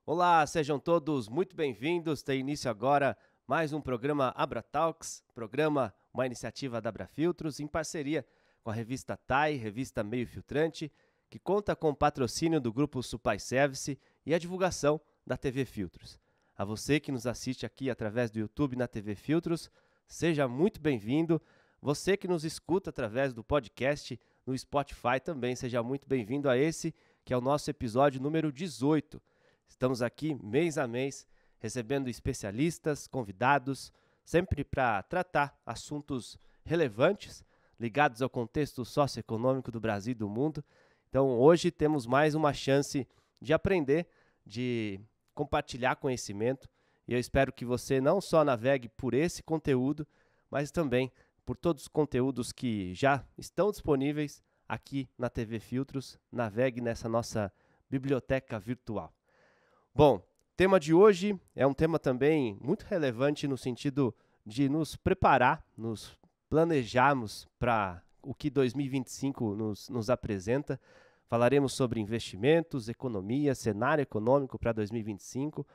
Olá, sejam todos muito bem-vindos. Tem início agora mais um programa Abra Talks, uma iniciativa da Abra Filtros, em parceria com a revista TAI, revista Meio Filtrante, que conta com o patrocínio do grupo Supply Service e a divulgação da TV Filtros. A você que nos assiste aqui através do YouTube na TV Filtros, seja muito bem-vindo. Você que nos escuta através do podcast no Spotify também, seja muito bem-vindo a esse, que é o nosso episódio número 18. Estamos aqui mês a mês recebendo especialistas, convidados, sempre para tratar assuntos relevantes ligados ao contexto socioeconômico do Brasil e do mundo. Então hoje temos mais uma chance de aprender, de compartilhar conhecimento, e eu espero que você não só navegue por esse conteúdo, mas também por todos os conteúdos que já estão disponíveis aqui na TV Filtros. Navegue nessa nossa biblioteca virtual. Bom, o tema de hoje é um tema também muito relevante no sentido de nos preparar, nos planejarmos para o que 2025 nos apresenta. Falaremos sobre investimentos, economia, cenário econômico para 2025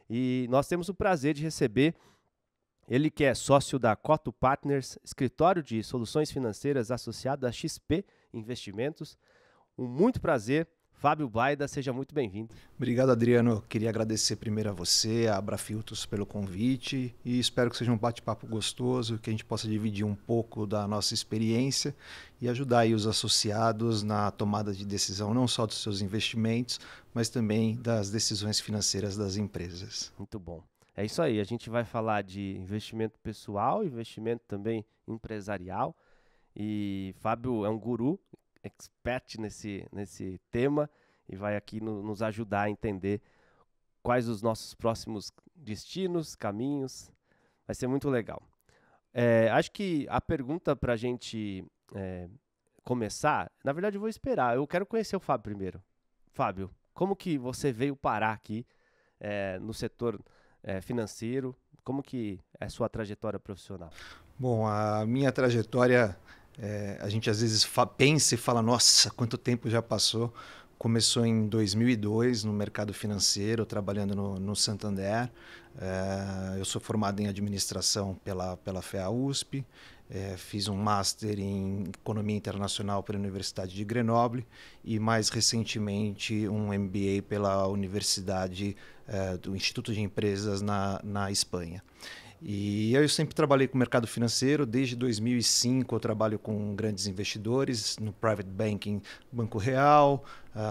e nós temos o prazer de receber ele que é sócio da Coto Partners, escritório de soluções financeiras associado à XP Investimentos. Um muito prazer. Fábio Baida, seja muito bem-vindo. Obrigado, Adriano. Queria agradecer primeiro a você, a Abra Filtros, pelo convite e espero que seja um bate-papo gostoso, que a gente possa dividir um pouco da nossa experiência e ajudar aí os associados na tomada de decisão, não só dos seus investimentos, mas também das decisões financeiras das empresas. Muito bom. É isso aí, a gente vai falar de investimento pessoal, investimento também empresarial, e Fábio é um guru, expert nesse tema, e vai aqui nos ajudar a entender quais os nossos próximos destinos, caminhos. Vai ser muito legal. Acho que a pergunta para a gente começar, na verdade eu vou esperar, eu quero conhecer o Fábio primeiro. Fábio, como que você veio parar aqui no setor financeiro? Como que é a sua trajetória profissional? Bom, a minha trajetória, a gente às vezes pensa e fala, nossa, quanto tempo já passou. Começou em 2002 no mercado financeiro, trabalhando no Santander. Eu sou formado em administração pela FEA-USP. Fiz um Master em Economia Internacional pela Universidade de Grenoble e, mais recentemente, um MBA pela Universidade do Instituto de Empresas na Espanha. E eu sempre trabalhei com o mercado financeiro. Desde 2005 eu trabalho com grandes investidores no Private Banking, Banco Real,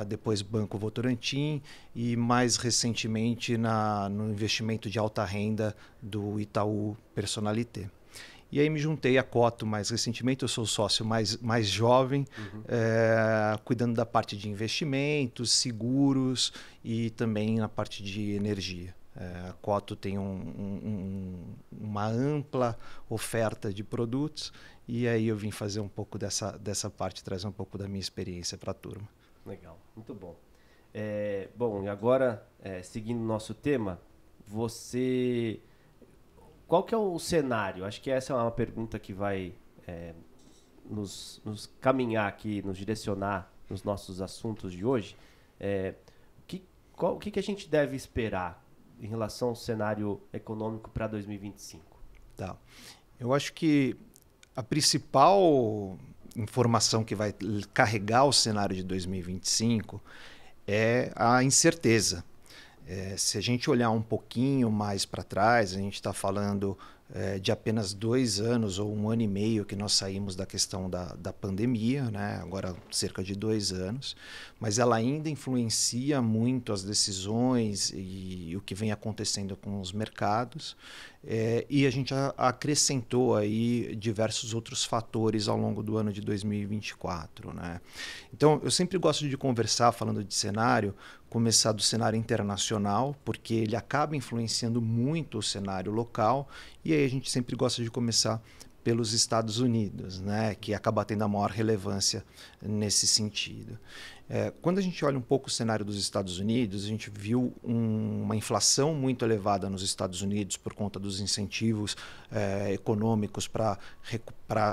depois Banco Votorantim e mais recentemente no investimento de alta renda do Itaú Personalité. E aí me juntei à Coto mais recentemente, eu sou o sócio mais jovem, cuidando da parte de investimentos, seguros e também na parte de energia. A Coto tem uma ampla oferta de produtos e aí eu vim fazer um pouco dessa parte, trazer um pouco da minha experiência para a turma. Legal, muito bom. Bom, e agora, seguindo o nosso tema, qual que é o cenário? Acho que essa é uma pergunta que vai nos caminhar aqui, nos direcionar nos nossos assuntos de hoje. O que a gente deve esperar em relação ao cenário econômico para 2025? Tá. Eu acho que a principal informação que vai carregar o cenário de 2025 é a incerteza. Se a gente olhar um pouquinho mais para trás, a gente está falando de apenas 2 anos ou 1 ano e meio que nós saímos da questão da pandemia, né? Agora cerca de 2 anos, mas ela ainda influencia muito as decisões e o que vem acontecendo com os mercados, e a gente acrescentou aí diversos outros fatores ao longo do ano de 2024, né? Então eu sempre gosto de conversar, falando de cenário, começar do cenário internacional, porque ele acaba influenciando muito o cenário local, e aí a gente sempre gosta de começar pelos Estados Unidos, né, que acaba tendo a maior relevância nesse sentido. Quando a gente olha um pouco o cenário dos Estados Unidos, a gente viu uma inflação muito elevada nos Estados Unidos por conta dos incentivos econômicos para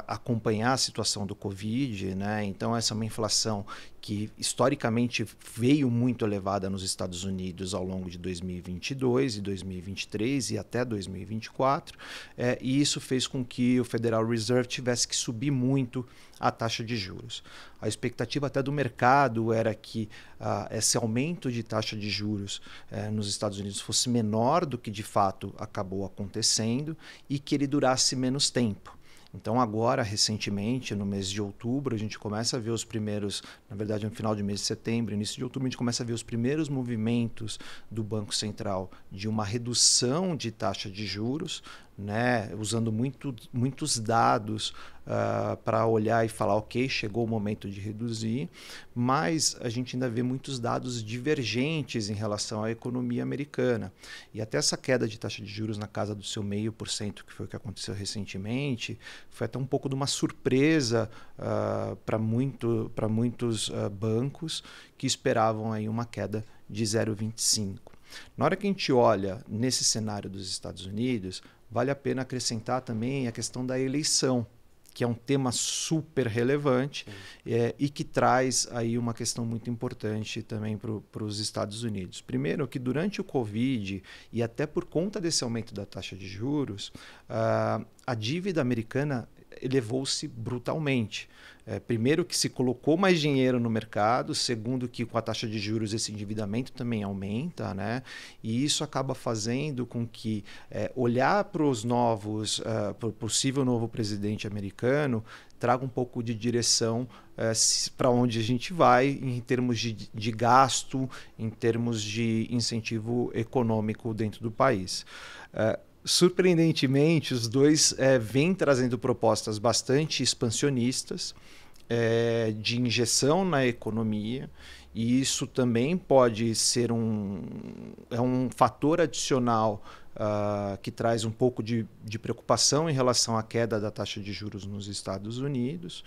acompanhar a situação do Covid, né? Então, essa é uma inflação que historicamente veio muito elevada nos Estados Unidos ao longo de 2022 e 2023 e até 2024, e isso fez com que o Federal Reserve tivesse que subir muito a taxa de juros. A expectativa até do mercado era que esse aumento de taxa de juros nos Estados Unidos fosse menor do que de fato acabou acontecendo e que ele durasse menos tempo. Então agora, recentemente, no mês de outubro, a gente começa a ver os primeiros, na verdade no final de mês de setembro, início de outubro, a gente começa a ver os primeiros movimentos do Banco Central de uma redução de taxa de juros, né, usando muitos dados para olhar e falar, ok, chegou o momento de reduzir, mas a gente ainda vê muitos dados divergentes em relação à economia americana. E até essa queda de taxa de juros na casa do seu 0,5%, que foi o que aconteceu recentemente, foi até um pouco de uma surpresa para muitos bancos que esperavam aí uma queda de 0,25%. Na hora que a gente olha nesse cenário dos Estados Unidos, vale a pena acrescentar também a questão da eleição, que é um tema super relevante e que traz aí uma questão muito importante também para os Estados Unidos. Primeiro, que durante o Covid e até por conta desse aumento da taxa de juros, a dívida americana elevou-se brutalmente. Primeiro que se colocou mais dinheiro no mercado, segundo que com a taxa de juros esse endividamento também aumenta, né? E isso acaba fazendo com que olhar para os para o possível novo presidente americano traga um pouco de direção para onde a gente vai em termos de gasto, em termos de incentivo econômico dentro do país. Surpreendentemente, os dois vêm trazendo propostas bastante expansionistas, de injeção na economia, e isso também pode ser um fator adicional que traz um pouco de preocupação em relação à queda da taxa de juros nos Estados Unidos.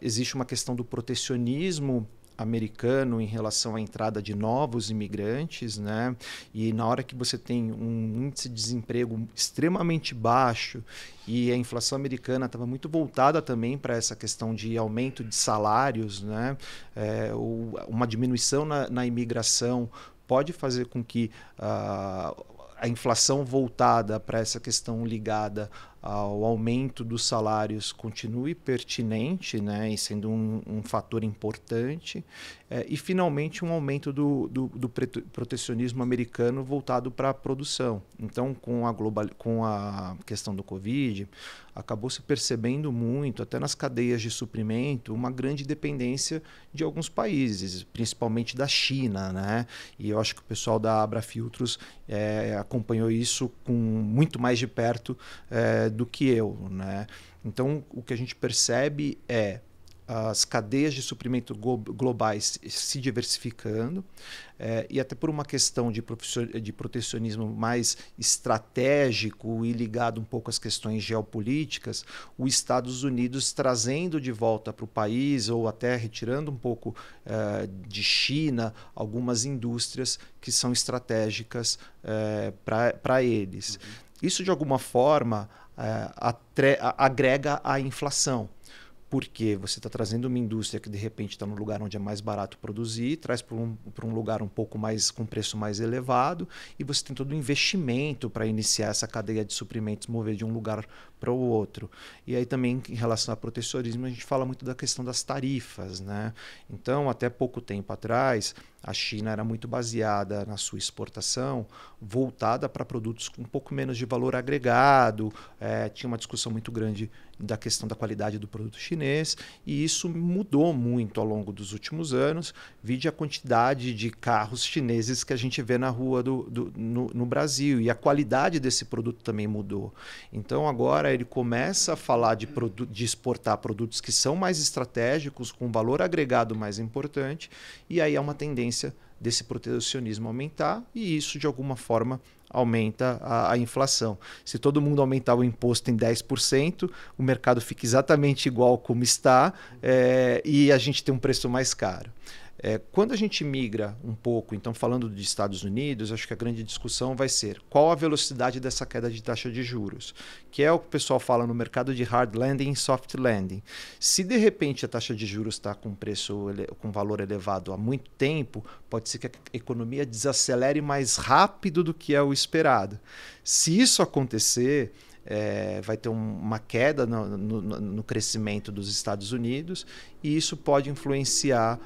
Existe uma questão do protecionismo americano em relação à entrada de novos imigrantes, né? E na hora que você tem um índice de desemprego extremamente baixo e a inflação americana estava muito voltada também para essa questão de aumento de salários, né? Uma diminuição na imigração pode fazer com que a inflação voltada para essa questão ligada ao aumento dos salários continue pertinente, né, e sendo um fator importante, e finalmente um aumento do protecionismo americano voltado para a produção. Então, com a questão do Covid, acabou se percebendo muito, até nas cadeias de suprimento, uma grande dependência de alguns países, principalmente da China, né? E eu acho que o pessoal da Abra Filtros acompanhou isso com muito mais de perto do que eu, né? Então, o que a gente percebe é as cadeias de suprimento globais se diversificando, e até por uma questão de protecionismo mais estratégico e ligado um pouco às questões geopolíticas, os Estados Unidos trazendo de volta para o país ou até retirando um pouco de China algumas indústrias que são estratégicas para eles. Uhum. Isso, de alguma forma, agrega à inflação. Porque você está trazendo uma indústria que de repente está no lugar onde é mais barato produzir, traz para um lugar um pouco mais com preço mais elevado, e você tem todo um investimento para iniciar essa cadeia de suprimentos, mover de um lugar para o outro. E aí também, em relação ao protecionismo, a gente fala muito da questão das tarifas, né? Então, até pouco tempo atrás, a China era muito baseada na sua exportação, voltada para produtos com um pouco menos de valor agregado, tinha uma discussão muito grande da questão da qualidade do produto chinês, e isso mudou muito ao longo dos últimos anos, vide a quantidade de carros chineses que a gente vê na rua no Brasil, e a qualidade desse produto também mudou. Então agora ele começa a falar de exportar produtos que são mais estratégicos, com valor agregado mais importante, e aí há uma tendência desse protecionismo aumentar, e isso de alguma forma aumenta a inflação. Se todo mundo aumentar o imposto em 10%, o mercado fica exatamente igual como está e a gente tem um preço mais caro. Quando a gente migra um pouco, então falando dos Estados Unidos, acho que a grande discussão vai ser qual a velocidade dessa queda de taxa de juros, que é o que o pessoal fala no mercado de hard landing e soft landing. Se de repente a taxa de juros está com com valor elevado há muito tempo, pode ser que a economia desacelere mais rápido do que é o esperado. Se isso acontecer, vai ter uma queda no crescimento dos Estados Unidos e isso pode influenciar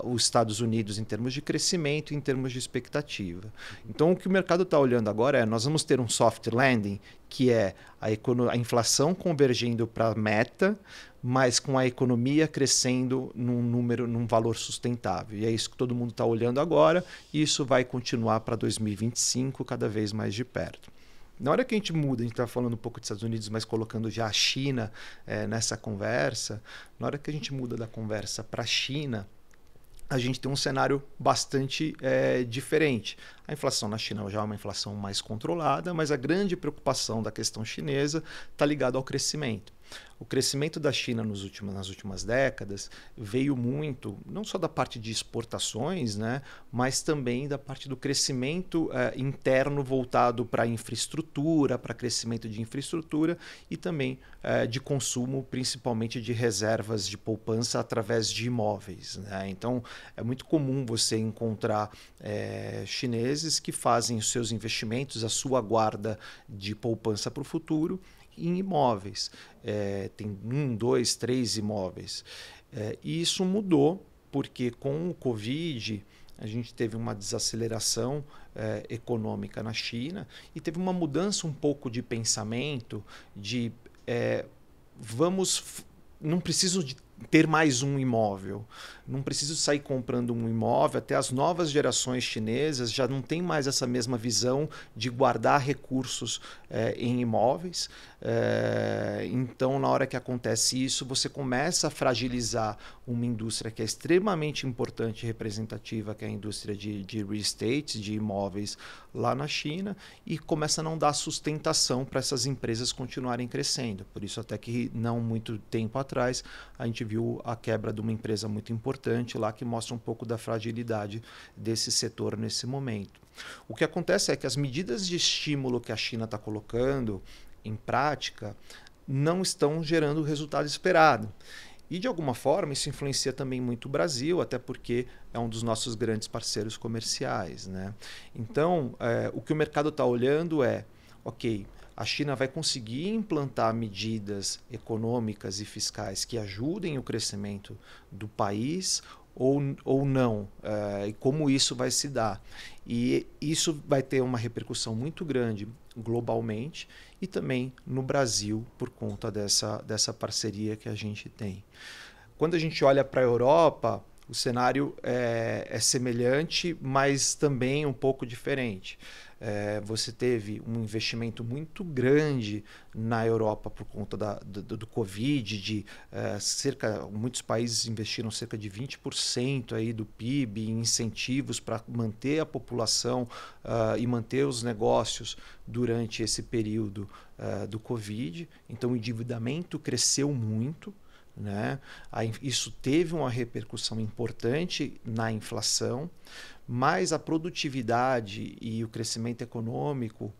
os Estados Unidos em termos de crescimento e em termos de expectativa. Então, o que o mercado está olhando agora nós vamos ter um soft landing, que é a inflação convergindo para a meta, mas com a economia crescendo num valor sustentável. E é isso que todo mundo está olhando agora e isso vai continuar para 2025 cada vez mais de perto. Na hora que a gente muda, a gente está falando um pouco dos Estados Unidos, mas colocando já a China nessa conversa, na hora que a gente muda da conversa para a China, a gente tem um cenário bastante diferente. A inflação na China já é uma inflação mais controlada, mas a grande preocupação da questão chinesa está ligada ao crescimento. O crescimento da China nas últimas décadas veio muito, não só da parte de exportações, né, mas também da parte do crescimento interno voltado para infraestrutura, para crescimento de infraestrutura e também de consumo, principalmente de reservas de poupança através de imóveis, né? Então, é muito comum você encontrar chineses que fazem os seus investimentos, a sua guarda de poupança para o futuro, em imóveis. Tem 1, 2, 3 imóveis. E isso mudou porque com o Covid a gente teve uma desaceleração econômica na China e teve uma mudança um pouco de pensamento de não preciso de ter mais um imóvel, não preciso sair comprando um imóvel, até as novas gerações chinesas já não têm mais essa mesma visão de guardar recursos em imóveis. Então, na hora que acontece isso, você começa a fragilizar uma indústria que é extremamente importante e representativa, que é a indústria de real estate, de imóveis lá na China, e começa a não dar sustentação para essas empresas continuarem crescendo. Por isso, até que não muito tempo atrás, a gente viu a quebra de uma empresa muito importante lá que mostra um pouco da fragilidade desse setor nesse momento. O que acontece é que as medidas de estímulo que a China está colocando em prática não estão gerando o resultado esperado. E, de alguma forma, isso influencia também muito o Brasil, até porque é um dos nossos grandes parceiros comerciais, né? Então, o que o mercado está olhando ok, a China vai conseguir implantar medidas econômicas e fiscais que ajudem o crescimento do país ou não, e como isso vai se dar. E isso vai ter uma repercussão muito grande globalmente e também no Brasil por conta dessa parceria que a gente tem. Quando a gente olha para a Europa, o cenário é semelhante, mas também um pouco diferente. Você teve um investimento muito grande na Europa por conta do Covid, muitos países investiram cerca de 20% aí do PIB em incentivos para manter a população e manter os negócios durante esse período do Covid. Então o endividamento cresceu muito. Né? Isso teve uma repercussão importante na inflação, mas a produtividade e o crescimento econômico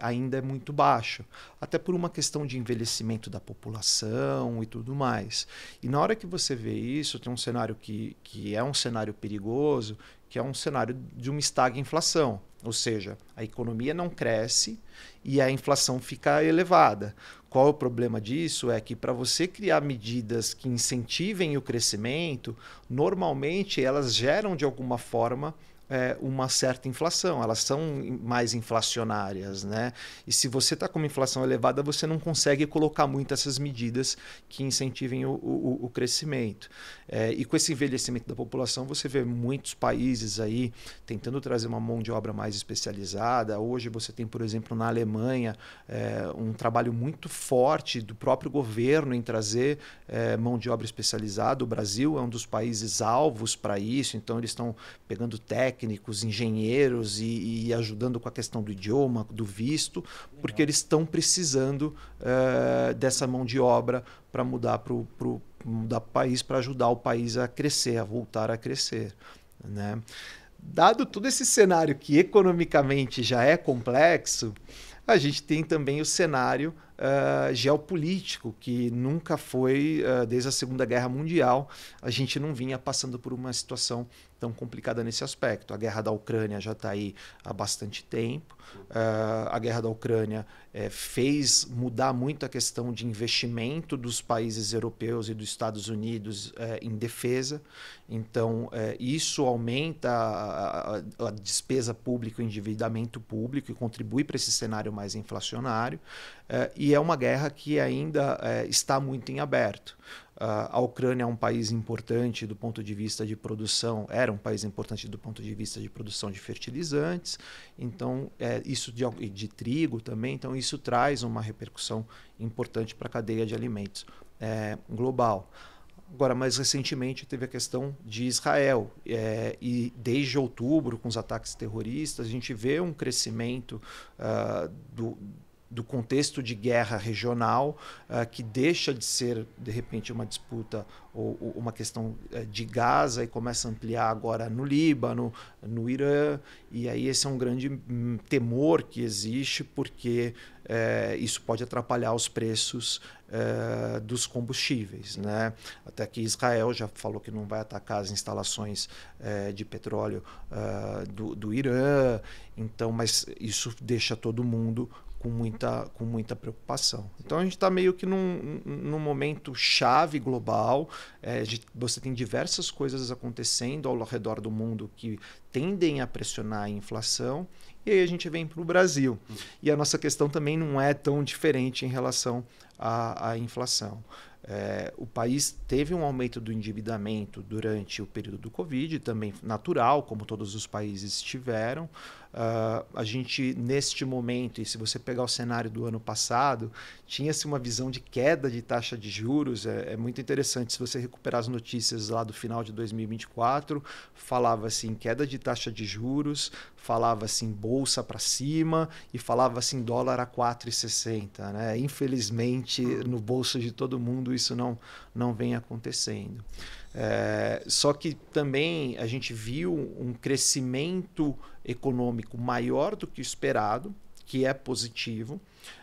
ainda é muito baixo, até por uma questão de envelhecimento da população e tudo mais. E na hora que você vê isso, tem um cenário que é um cenário perigoso, que é um cenário de uma estagflação, ou seja, a economia não cresce e a inflação fica elevada. Qual é o problema disso? É que para você criar medidas que incentivem o crescimento, normalmente elas geram de alguma forma uma certa inflação, elas são mais inflacionárias, né? E se você está com uma inflação elevada, você não consegue colocar muito essas medidas que incentivem o crescimento. E com esse envelhecimento da população, você vê muitos países aí tentando trazer uma mão de obra mais especializada. Hoje você tem, por exemplo, na Alemanha, um trabalho muito forte do próprio governo em trazer mão de obra especializada. O Brasil é um dos países alvos para isso, então eles estão pegando técnicos técnicos, engenheiros e ajudando com a questão do idioma, do visto, porque eles estão precisando dessa mão de obra para mudar para o país, para ajudar o país a crescer, a voltar a crescer, né? Dado todo esse cenário que economicamente já é complexo, a gente tem também o cenário geopolítico, que nunca foi, desde a Segunda Guerra Mundial, a gente não vinha passando por uma situação tão complicada nesse aspecto. A guerra da Ucrânia já está aí há bastante tempo. A guerra da Ucrânia fez mudar muito a questão de investimento dos países europeus e dos Estados Unidos em defesa. Então, isso aumenta a despesa pública, o endividamento público e contribui para esse cenário mais inflacionário. E é uma guerra que ainda está muito em aberto. A Ucrânia é um país importante do ponto de vista de produção, era um país importante do ponto de vista de produção de fertilizantes, então isso de trigo também, então isso traz uma repercussão importante para a cadeia de alimentos global. Agora, mais recentemente, teve a questão de Israel. E desde outubro, com os ataques terroristas, a gente vê um crescimento do contexto de guerra regional, que deixa de ser, de repente, uma disputa ou uma questão de Gaza e começa a ampliar agora no Líbano, no Irã. E aí esse é um grande temor que existe, porque isso pode atrapalhar os preços dos combustíveis, né? Até que Israel já falou que não vai atacar as instalações de petróleo do Irã. Então, mas isso deixa todo mundo com muita preocupação. Então a gente está meio que num momento chave global. Você tem diversas coisas acontecendo ao redor do mundo que tendem a pressionar a inflação, e aí a gente vem para o Brasil. E a nossa questão também não é tão diferente em relação à inflação. O país teve um aumento do endividamento durante o período do Covid, também natural, como todos os países tiveram. A gente, neste momento, e se você pegar o cenário do ano passado, tinha-se uma visão de queda de taxa de juros. É muito interessante, se você recuperar as notícias lá do final de 2024, falava assim, queda de taxa de juros, falava assim, bolsa para cima e falava assim, dólar a 4,60, né? Infelizmente, no bolso de todo mundo, isso não vem acontecendo. Só que também a gente viu um crescimento econômico maior do que o esperado, que é positivo.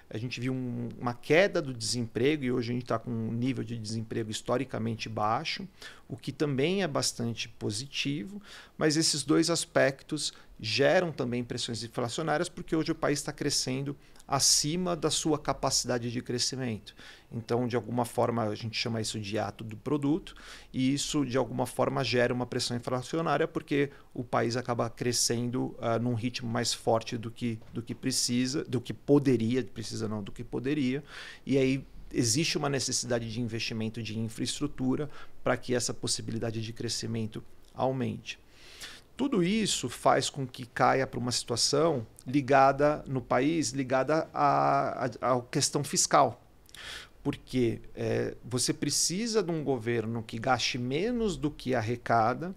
A gente viu uma queda do desemprego e hoje a gente está com um nível de desemprego historicamente baixo, o que também é bastante positivo, mas esses dois aspectos geram também pressões inflacionárias, porque hoje o país está crescendo acima da sua capacidade de crescimento. Então, de alguma forma, a gente chama isso de ato do produto, e isso, de alguma forma, gera uma pressão inflacionária, porque o país acaba crescendo num ritmo mais forte do que precisa, do que poderia, do que poderia, e aí existe uma necessidade de investimento de infraestrutura para que essa possibilidade de crescimento aumente. Tudo isso faz com que caia para uma situação ligada no país, ligada à questão fiscal. Porque você precisa de um governo que gaste menos do que arrecada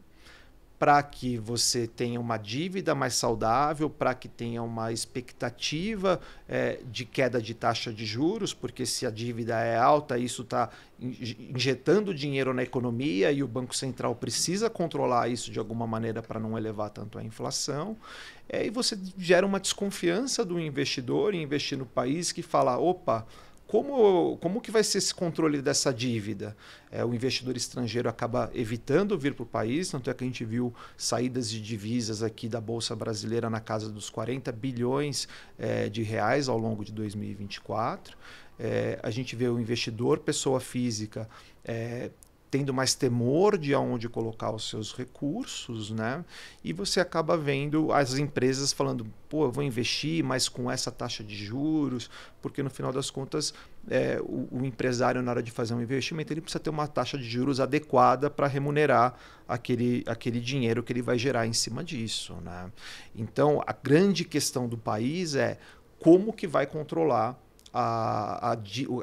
para que você tenha uma dívida mais saudável, para que tenha uma expectativa de queda de taxa de juros, porque se a dívida é alta, isso está injetando dinheiro na economia e o Banco Central precisa controlar isso de alguma maneira para não elevar tanto a inflação. E você gera uma desconfiança do investidor em investir no país, que fala, opa, como que vai ser esse controle dessa dívida? O investidor estrangeiro acaba evitando vir para o país, tanto é que a gente viu saídas de divisas aqui da Bolsa Brasileira na casa dos 40 bilhões de reais ao longo de 2024. A gente vê o investidor, pessoa física, tendo mais temor de aonde colocar os seus recursos, né? E você acaba vendo as empresas falando, pô, eu vou investir, mas com essa taxa de juros, porque no final das contas, o empresário, na hora de fazer um investimento, ele precisa ter uma taxa de juros adequada para remunerar aquele dinheiro que ele vai gerar em cima disso, né? Então, a grande questão do país é como que vai controlar a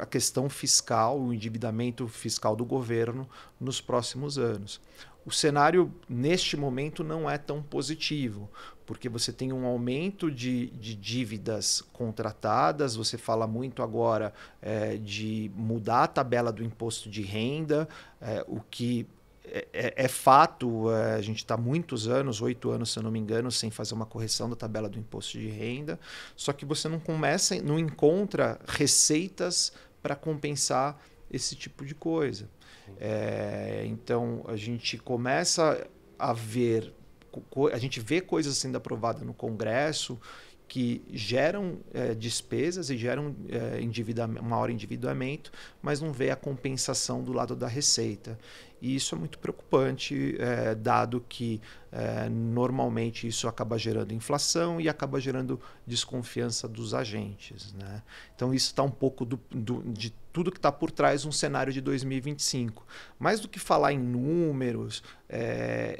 questão fiscal, o endividamento fiscal do governo nos próximos anos. O cenário, neste momento, não é tão positivo, porque você tem um aumento de dívidas contratadas, você fala muito agora de mudar a tabela do imposto de renda, o que é fato, a gente está muitos anos, 8 anos, se eu não me engano, sem fazer uma correção da tabela do imposto de renda, só que você não encontra receitas para compensar esse tipo de coisa. Então, a gente começa a ver, a gente vê coisas sendo aprovadas no Congresso que geram despesas e geram maior endividamento, mas não vê a compensação do lado da receita. E isso é muito preocupante, dado que normalmente isso acaba gerando inflação e acaba gerando desconfiança dos agentes, né? Então isso está um pouco de tudo que está por trás de um cenário de 2025. Mais do que falar em números,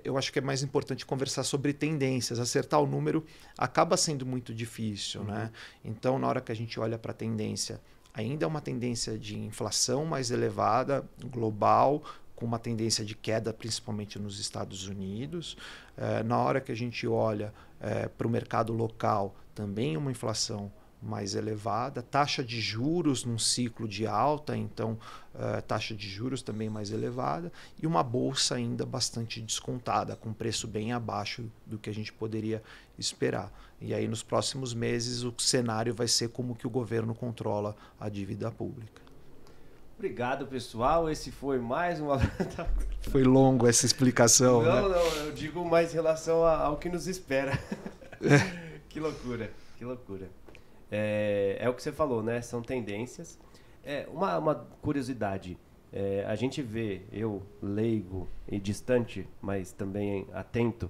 eu acho que é mais importante conversar sobre tendências. Acertar o número acaba sendo muito difícil, né? Então, na hora que a gente olha para a tendência, ainda é uma tendência de inflação mais elevada, global, com uma tendência de queda, principalmente nos Estados Unidos. Na hora que a gente olha para o mercado local, também uma inflação mais elevada, taxa de juros num ciclo de alta, então taxa de juros também mais elevada, e uma bolsa ainda bastante descontada, com preço bem abaixo do que a gente poderia esperar. E aí nos próximos meses o cenário vai ser como que o governo controla a dívida pública. Obrigado, pessoal. Esse foi mais uma... Foi longo essa explicação. Não, né? Não, eu digo mais em relação ao que nos espera. Que loucura, que loucura. É o que você falou, né? São tendências. Uma curiosidade. A gente vê, eu leigo e distante, mas também atento,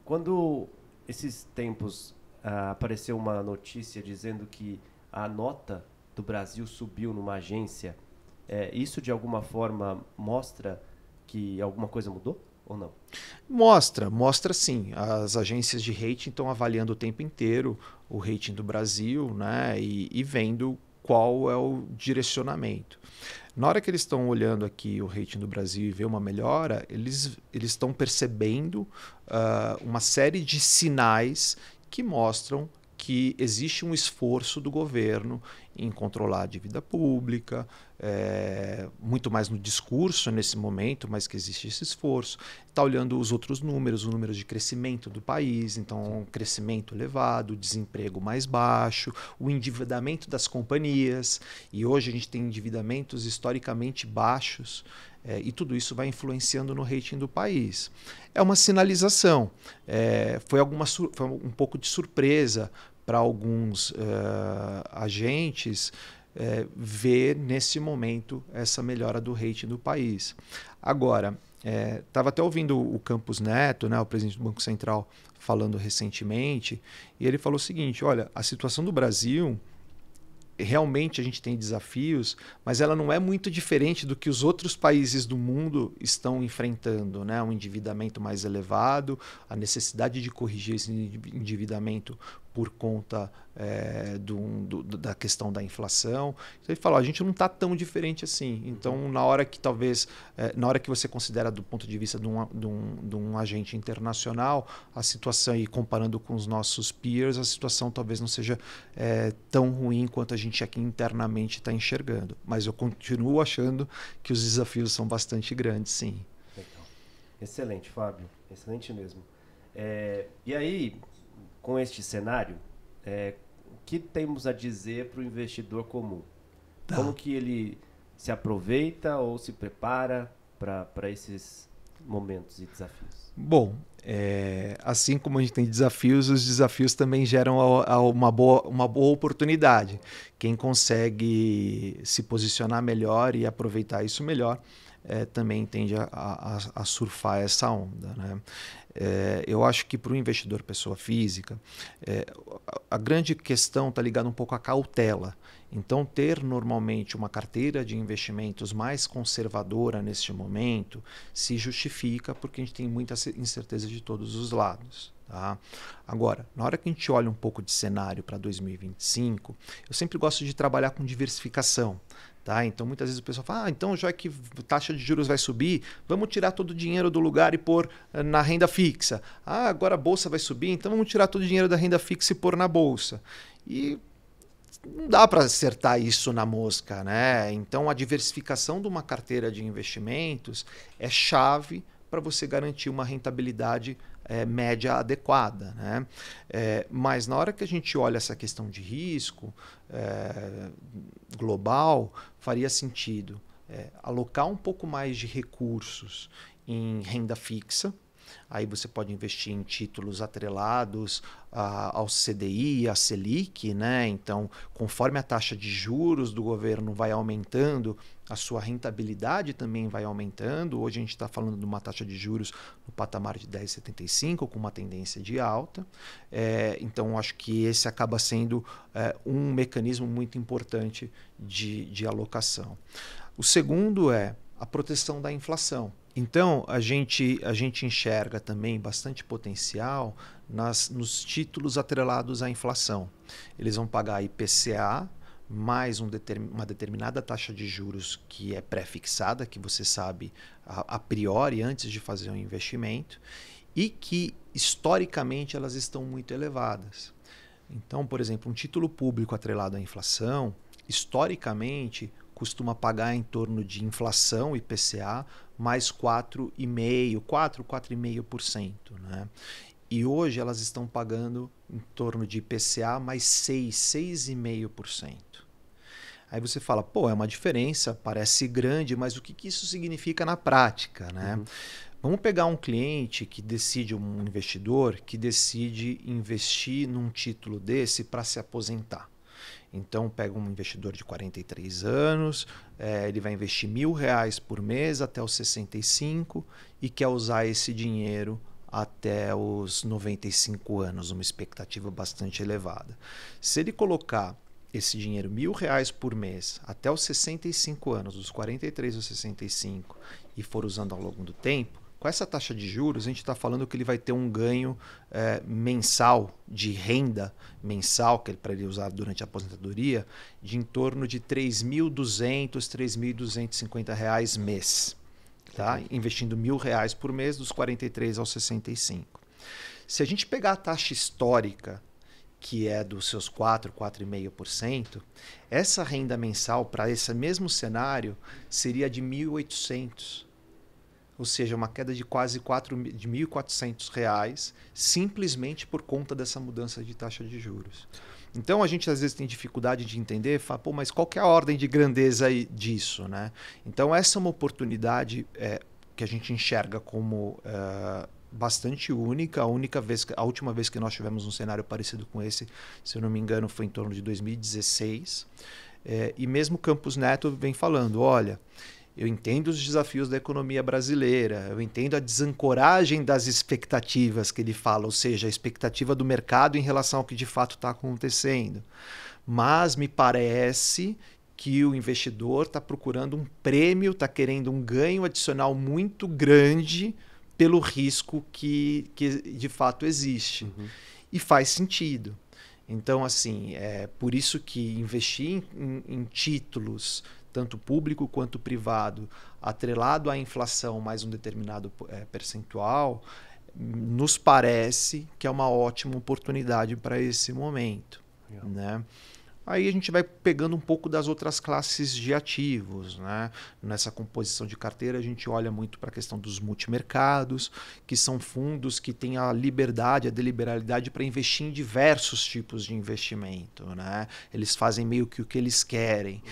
quando esses tempos apareceu uma notícia dizendo que a nota do Brasil subiu numa agência, isso de alguma forma mostra que alguma coisa mudou ou não? Mostra sim. As agências de rating estão avaliando o tempo inteiro o rating do Brasil, né, e vendo qual é o direcionamento. Na hora que eles estão olhando aqui o rating do Brasil e vê uma melhora, eles estão percebendo uma série de sinais que mostram que existe um esforço do governo em controlar a dívida pública, muito mais no discurso nesse momento, mas que existe esse esforço. Está olhando os outros números, os números de crescimento do país, então um crescimento elevado, desemprego mais baixo, o endividamento das companhias, e hoje a gente tem endividamentos historicamente baixos, e tudo isso vai influenciando no rating do país. É uma sinalização, foi um pouco de surpresa para alguns agentes ver nesse momento essa melhora do rating do país. Agora, estava até ouvindo o Campos Neto, né, o presidente do Banco Central, falando recentemente, e ele falou o seguinte: olha, a situação do Brasil, realmente a gente tem desafios, mas ela não é muito diferente do que os outros países do mundo estão enfrentando, né? Um endividamento mais elevado, a necessidade de corrigir esse endividamento por conta da questão da inflação. Então ele fala, a gente não está tão diferente assim. Então, na hora que você considera do ponto de vista de um agente internacional, a situação, e comparando com os nossos peers, a situação talvez não seja tão ruim quanto a gente aqui internamente está enxergando. Mas eu continuo achando que os desafios são bastante grandes, sim. Legal. Excelente, Fábio. Excelente mesmo. E aí, com este cenário, o que temos a dizer para o investidor comum? Tá. Como que ele se aproveita ou se prepara para esses momentos e desafios? Bom, assim como a gente tem desafios, os desafios também geram uma boa oportunidade. Quem consegue se posicionar melhor e aproveitar isso melhor, também tende a surfar essa onda, né? Eu acho que para o investidor pessoa física, a grande questão está ligada um pouco à cautela. Então, ter normalmente uma carteira de investimentos mais conservadora neste momento se justifica porque a gente tem muita incerteza de todos os lados. Tá? Agora, na hora que a gente olha um pouco de cenário para 2025, eu sempre gosto de trabalhar com diversificação. Tá? Então, muitas vezes o pessoal fala, então já que a taxa de juros vai subir, vamos tirar todo o dinheiro do lugar e pôr na renda fixa. Ah, agora a bolsa vai subir, então vamos tirar todo o dinheiro da renda fixa e pôr na bolsa. E não dá para acertar isso na mosca, né? Então, a diversificação de uma carteira de investimentos é chave para você garantir uma rentabilidade média adequada, né? Mas na hora que a gente olha essa questão de risco global, faria sentido alocar um pouco mais de recursos em renda fixa. Aí você pode investir em títulos atrelados ao CDI, à Selic, né? Então, conforme a taxa de juros do governo vai aumentando, a sua rentabilidade também vai aumentando. Hoje a gente está falando de uma taxa de juros no patamar de 10,75, com uma tendência de alta. Então, acho que esse acaba sendo um mecanismo muito importante de alocação. O segundo é a proteção da inflação. Então, a gente enxerga também bastante potencial nos títulos atrelados à inflação. Eles vão pagar IPCA mais uma determinada taxa de juros que é pré-fixada, que você sabe a priori antes de fazer um investimento, e que historicamente elas estão muito elevadas. Então, por exemplo, um título público atrelado à inflação, historicamente, costuma pagar em torno de inflação, IPCA, mais 4,5%. Né? E hoje elas estão pagando em torno de IPCA mais 6,5%. Aí você fala, pô, é uma diferença, parece grande, mas o que isso significa na prática? Né? Uhum. Vamos pegar um cliente que decide, um investidor que decide investir num título desse para se aposentar. Então, pega um investidor de 43 anos, ele vai investir R$1.000 por mês até os 65 e quer usar esse dinheiro até os 95 anos, uma expectativa bastante elevada. Se ele colocar esse dinheiro, R$1.000 por mês, até os 65 anos, dos 43 aos 65, e for usando ao longo do tempo, com essa taxa de juros, a gente está falando que ele vai ter um ganho mensal de renda mensal, que é para ele usar durante a aposentadoria, de em torno de R$3.200, R$3.250 mês. Tá? Investindo R$1.000 por mês, dos 43 aos 65. Se a gente pegar a taxa histórica, que é dos seus 4,5%, essa renda mensal para esse mesmo cenário seria de R$1.800. Ou seja, uma queda de quase de R$1.400, simplesmente por conta dessa mudança de taxa de juros. Então, a gente às vezes tem dificuldade de entender, fala, pô, mas qual que é a ordem de grandeza disso? Né? Então, essa é uma oportunidade que a gente enxerga como bastante única. A última vez que nós tivemos um cenário parecido com esse, se eu não me engano, foi em torno de 2016. E mesmo Campos Neto vem falando, olha, eu entendo os desafios da economia brasileira, eu entendo a desancoragem das expectativas que ele fala, ou seja, a expectativa do mercado em relação ao que de fato está acontecendo. Mas me parece que o investidor está procurando um prêmio, está querendo um ganho adicional muito grande pelo risco que de fato existe. Uhum. E faz sentido. Então, assim, é por isso que investir em títulos, tanto público quanto privado, atrelado à inflação mais um determinado percentual, nos parece que é uma ótima oportunidade para esse momento. Né? Aí a gente vai pegando um pouco das outras classes de ativos. Né? Nessa composição de carteira, a gente olha muito para a questão dos multimercados, que são fundos que têm a liberdade, a deliberalidade para investir em diversos tipos de investimento. Né? Eles fazem meio que o que eles querem.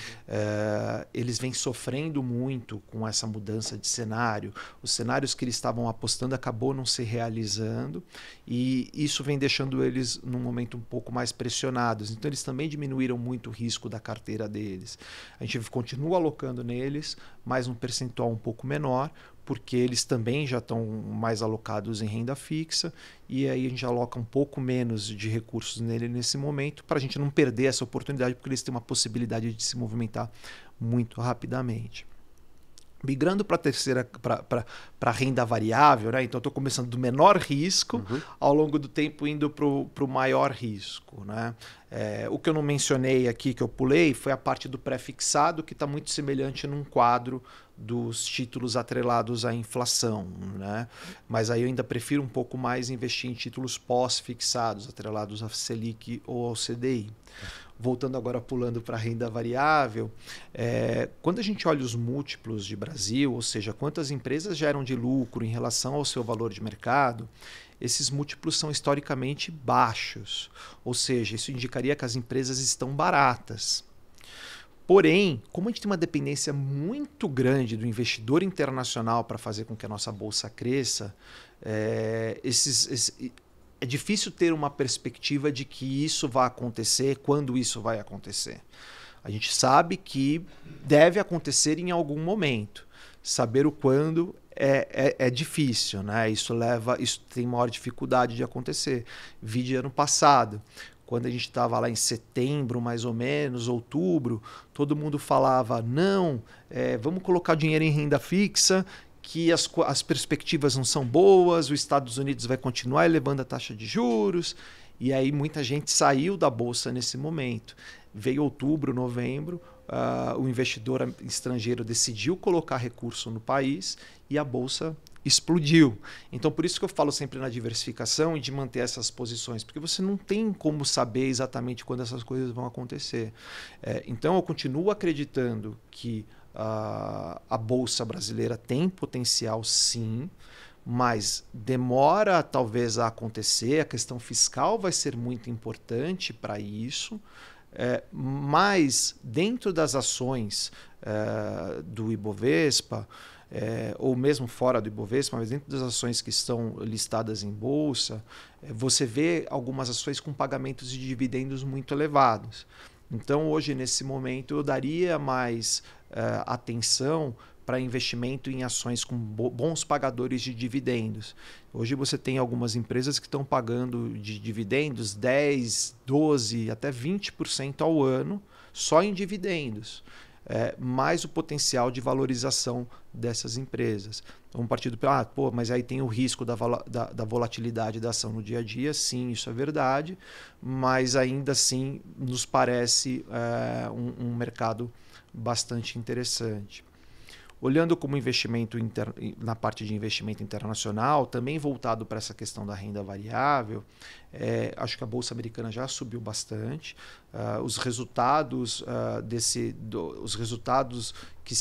Eles vêm sofrendo muito com essa mudança de cenário. Os cenários que eles estavam apostando acabou não se realizando e isso vem deixando eles num momento um pouco mais pressionados. Então, eles também diminuem muito o risco da carteira deles. A gente continua alocando neles, mas um percentual um pouco menor, porque eles também já estão mais alocados em renda fixa, e aí a gente aloca um pouco menos de recursos nele nesse momento, para a gente não perder essa oportunidade, porque eles têm uma possibilidade de se movimentar muito rapidamente. Migrando para a terceira, para renda variável, né? Então estou começando do menor risco, ao longo do tempo indo para o maior risco, né? O que eu não mencionei aqui, que eu pulei, foi a parte do pré-fixado, que está muito semelhante num quadro dos títulos atrelados à inflação, né? Mas aí eu ainda prefiro um pouco mais investir em títulos pós-fixados, atrelados à Selic ou ao CDI. Voltando agora, pulando para a renda variável, quando a gente olha os múltiplos de Brasil, ou seja, quantas empresas geram de lucro em relação ao seu valor de mercado, esses múltiplos são historicamente baixos. Ou seja, isso indicaria que as empresas estão baratas. Porém, como a gente tem uma dependência muito grande do investidor internacional para fazer com que a nossa bolsa cresça, é difícil ter uma perspectiva de que isso vai acontecer, quando isso vai acontecer. A gente sabe que deve acontecer em algum momento. Saber o quando é difícil, né? Isso tem maior dificuldade de acontecer. Vi de ano passado, quando a gente estava lá em setembro, mais ou menos, outubro, todo mundo falava, não, vamos colocar dinheiro em renda fixa, que as perspectivas não são boas, os Estados Unidos vai continuar elevando a taxa de juros, e aí muita gente saiu da bolsa nesse momento. Veio outubro, novembro, o investidor estrangeiro decidiu colocar recurso no país e a bolsa explodiu. Então, por isso que eu falo sempre na diversificação e de manter essas posições, porque você não tem como saber exatamente quando essas coisas vão acontecer. Então, eu continuo acreditando que a Bolsa Brasileira tem potencial, sim, mas demora talvez a acontecer. A questão fiscal vai ser muito importante para isso, mas dentro das ações do Ibovespa, ou mesmo fora do Ibovespa, mas dentro das ações que estão listadas em bolsa, você vê algumas ações com pagamentos de dividendos muito elevados. Então, hoje, nesse momento, eu daria mais atenção para investimento em ações com bons pagadores de dividendos. Hoje você tem algumas empresas que estão pagando de dividendos 10%, 12%, até 20% ao ano, só em dividendos. Mais o potencial de valorização dessas empresas. Vamos partir do mas aí tem o risco da volatilidade da ação no dia a dia. Sim, isso é verdade, mas ainda assim nos parece um mercado bastante interessante. Olhando como investimento na parte de investimento internacional, também voltado para essa questão da renda variável, acho que a Bolsa Americana já subiu bastante. Os resultados os resultados que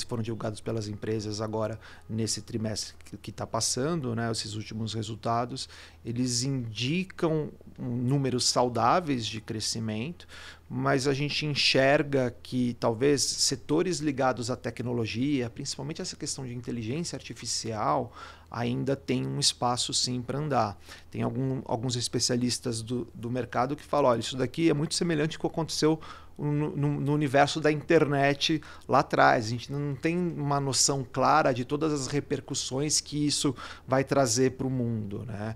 foram divulgados pelas empresas agora nesse trimestre que está passando, né, esses últimos resultados, eles indicam números saudáveis de crescimento, mas a gente enxerga que talvez setores ligados à tecnologia, principalmente essa questão de inteligência artificial, ainda tem um espaço sim para andar. Tem alguns especialistas do mercado que falam, olha, isso daqui é muito semelhante ao que aconteceu no universo da internet lá atrás. A gente não tem uma noção clara de todas as repercussões que isso vai trazer para o mundo, né?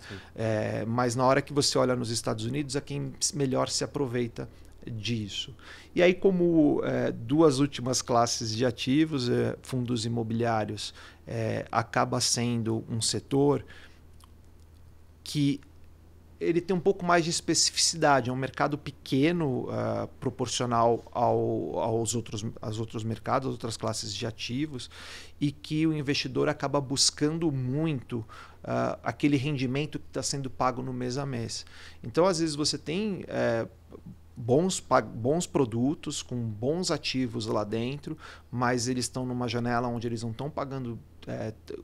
Mas na hora que você olha nos Estados Unidos, é quem melhor se aproveita disso. E aí, como duas últimas classes de ativos, fundos imobiliários, acaba sendo um setor que ele tem um pouco mais de especificidade, é um mercado pequeno proporcional aos outros mercados, às outras classes de ativos, e que o investidor acaba buscando muito aquele rendimento que está sendo pago no mês a mês. Então, às vezes, você tem bons produtos, com bons ativos lá dentro, mas eles estão numa janela onde eles não estão pagando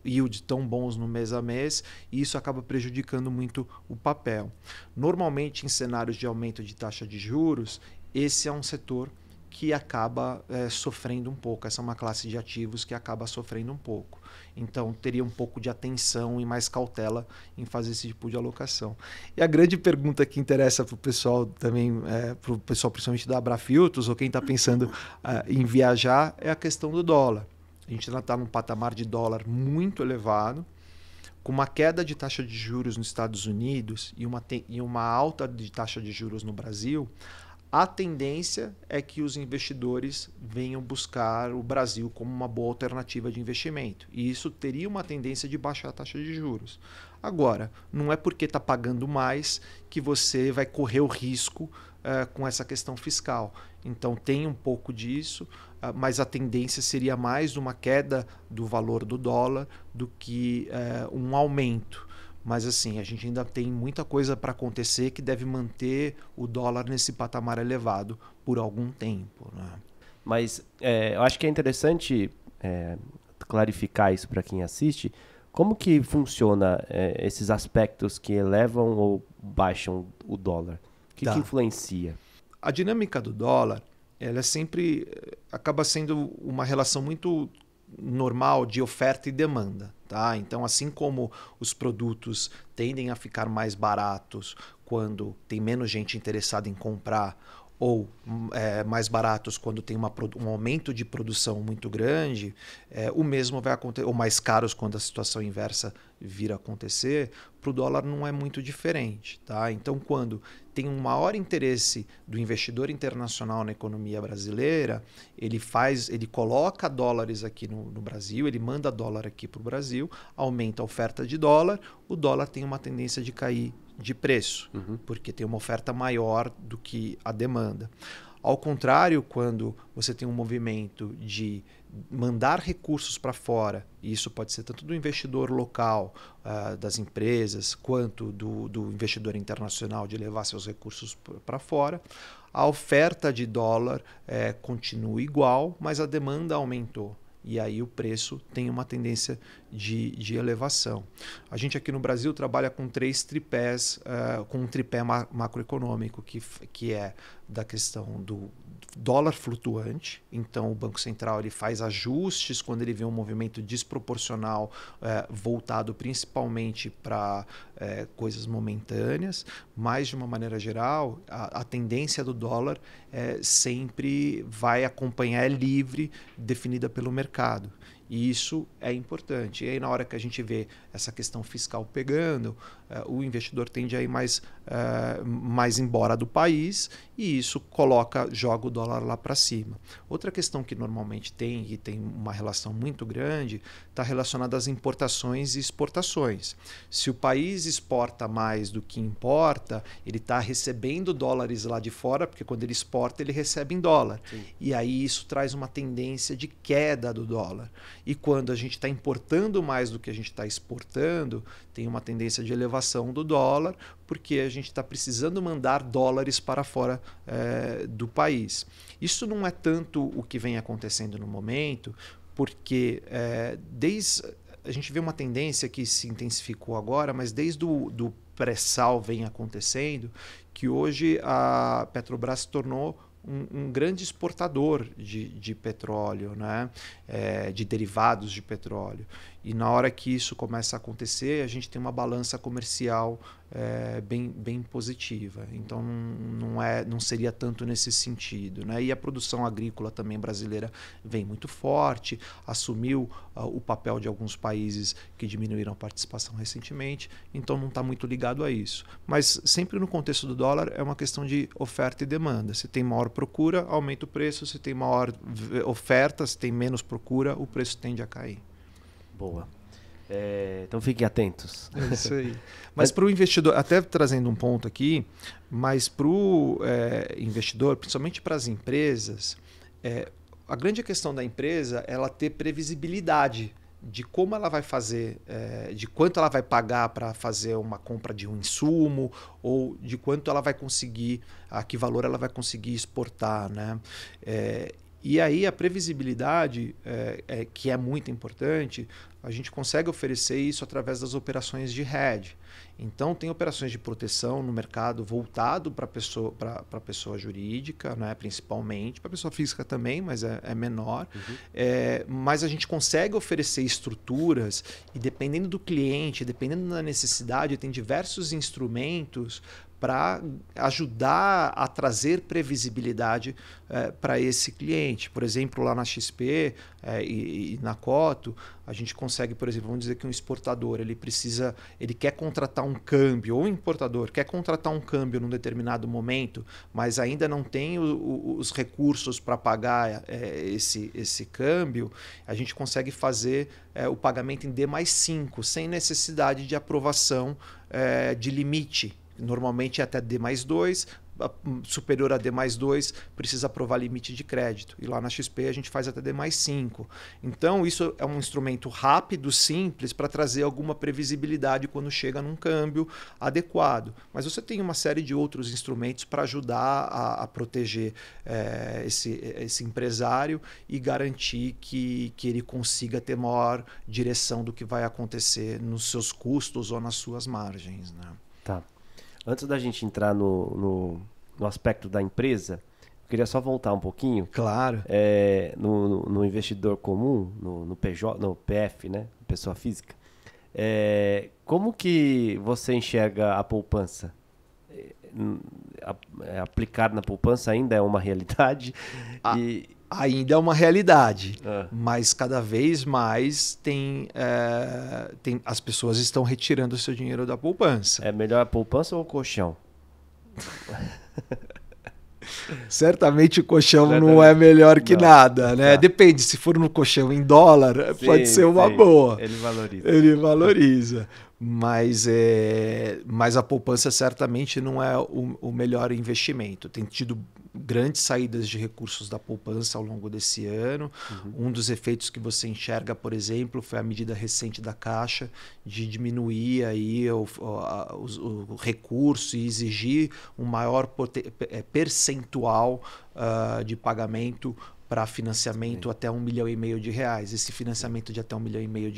yield tão bons no mês a mês, e isso acaba prejudicando muito o papel. Normalmente, em cenários de aumento de taxa de juros, esse é um setor que acaba sofrendo um pouco. Essa é uma classe de ativos que acaba sofrendo um pouco. Então, teria um pouco de atenção e mais cautela em fazer esse tipo de alocação. E a grande pergunta que interessa para o pessoal também, para o pessoal principalmente da Abrafiltros, ou quem está pensando em viajar, é a questão do dólar. A gente ainda está num patamar de dólar muito elevado, com uma queda de taxa de juros nos Estados Unidos e uma alta de taxa de juros no Brasil. A tendência é que os investidores venham buscar o Brasil como uma boa alternativa de investimento. E isso teria uma tendência de baixar a taxa de juros. Agora, não é porque está pagando mais que você vai correr o risco com essa questão fiscal. Então tem um pouco disso, mas a tendência seria mais uma queda do valor do dólar do que um aumento. Mas assim, a gente ainda tem muita coisa para acontecer que deve manter o dólar nesse patamar elevado por algum tempo, né? Mas eu acho que é interessante clarificar isso para quem assiste. Como que funciona esses aspectos que elevam ou baixam o dólar? O que influencia? A dinâmica do dólar, ela sempre acaba sendo uma relação muito normal de oferta e demanda. Tá? Então, assim como os produtos tendem a ficar mais baratos quando tem menos gente interessada em comprar, ou mais baratos quando tem um aumento de produção muito grande, o mesmo vai acontecer, ou mais caros quando a situação inversa vir a acontecer, para o dólar não é muito diferente. Tá? Então, quando tem um maior interesse do investidor internacional na economia brasileira, ele coloca dólares aqui no Brasil, ele manda dólar aqui para o Brasil, aumenta a oferta de dólar, o dólar tem uma tendência de cair de preço, porque tem uma oferta maior do que a demanda. Ao contrário, quando você tem um movimento de mandar recursos para fora, e isso pode ser tanto do investidor local, das empresas, quanto do investidor internacional de levar seus recursos para fora, a oferta de dólar continua igual, mas a demanda aumentou. E aí o preço tem uma tendência de elevação. A gente aqui no Brasil trabalha com 3 tripés, com um tripé macroeconômico, que é da questão do dólar flutuante. Então o Banco Central ele faz ajustes quando ele vê um movimento desproporcional voltado principalmente para coisas momentâneas, mas de uma maneira geral a tendência do dólar sempre vai acompanhar, é livre, definida pelo mercado. E isso é importante. E aí, na hora que a gente vê essa questão fiscal pegando, o investidor tende a ir mais embora do país e isso joga o dólar lá para cima. Outra questão que normalmente tem, e tem uma relação muito grande, está relacionada às importações e exportações. Se o país exporta mais do que importa, ele está recebendo dólares lá de fora, porque quando ele exporta, ele recebe em dólar. Sim. E aí isso traz uma tendência de queda do dólar. E quando a gente está importando mais do que a gente está exportando, tem uma tendência de elevação do dólar, porque a gente está precisando mandar dólares para fora do país. Isso não é tanto o que vem acontecendo no momento, porque a gente vê uma tendência que se intensificou agora, mas desde do pré-sal vem acontecendo, que hoje a Petrobras se tornou um grande exportador de petróleo, né? De derivados de petróleo. E na hora que isso começa a acontecer, a gente tem uma balança comercial bem positiva. Então não seria tanto nesse sentido, né? E a produção agrícola também brasileira vem muito forte, assumiu o papel de alguns países que diminuíram a participação recentemente, então não está muito ligado a isso. Mas sempre no contexto do dólar é uma questão de oferta e demanda. Se tem maior procura, aumenta o preço, se tem maior oferta, se tem menos procura, o preço tende a cair. Boa. Então fiquem atentos. É isso aí. Mas para o investidor, até trazendo um ponto aqui, mas para o investidor, principalmente para as empresas, a grande questão da empresa é ela ter previsibilidade de como ela vai fazer, de quanto ela vai pagar para fazer uma compra de um insumo ou de quanto ela vai conseguir, a que valor ela vai conseguir exportar, né? E aí a previsibilidade, que é muito importante, a gente consegue oferecer isso através das operações de hedge. Então tem operações de proteção no mercado voltado para a pessoa jurídica, né, principalmente, para a pessoa física também, mas é menor. Mas a gente consegue oferecer estruturas e dependendo do cliente, dependendo da necessidade, tem diversos instrumentos para ajudar a trazer previsibilidade para esse cliente. Por exemplo, lá na XP e na Coto, a gente consegue, por exemplo, vamos dizer que um exportador ele quer contratar um câmbio, ou um importador quer contratar um câmbio num determinado momento, mas ainda não tem os recursos para pagar esse câmbio, a gente consegue fazer o pagamento em D+5, sem necessidade de aprovação de limite. Normalmente é até D+2, superior a D+2 precisa aprovar limite de crédito. E lá na XP a gente faz até D+5. Então isso é um instrumento rápido, simples, para trazer alguma previsibilidade quando chega num câmbio adequado. Mas você tem uma série de outros instrumentos para ajudar a proteger esse empresário e garantir que ele consiga ter maior direção do que vai acontecer nos seus custos ou nas suas margens, né? Tá. Antes da gente entrar no aspecto da empresa, eu queria só voltar um pouquinho. Claro. No investidor comum, no PJ, no PF, né? Pessoa física. Como que você enxerga a poupança? Aplicar na poupança ainda é uma realidade? Ainda é uma realidade, mas cada vez mais as pessoas estão retirando o seu dinheiro da poupança. É melhor a poupança ou o colchão? Certamente o colchão não é melhor que nada, né? Tá. Depende, se for no colchão em dólar, pode ser uma boa. Ele valoriza. Mas a poupança certamente não é o melhor investimento. Tem tido grandes saídas de recursos da poupança ao longo desse ano. Um dos efeitos que você enxerga, por exemplo, foi a medida recente da Caixa de diminuir aí o recurso e exigir um maior percentual de pagamento para financiamento até R$1,5 milhão. Esse financiamento de até R$1,5 milhão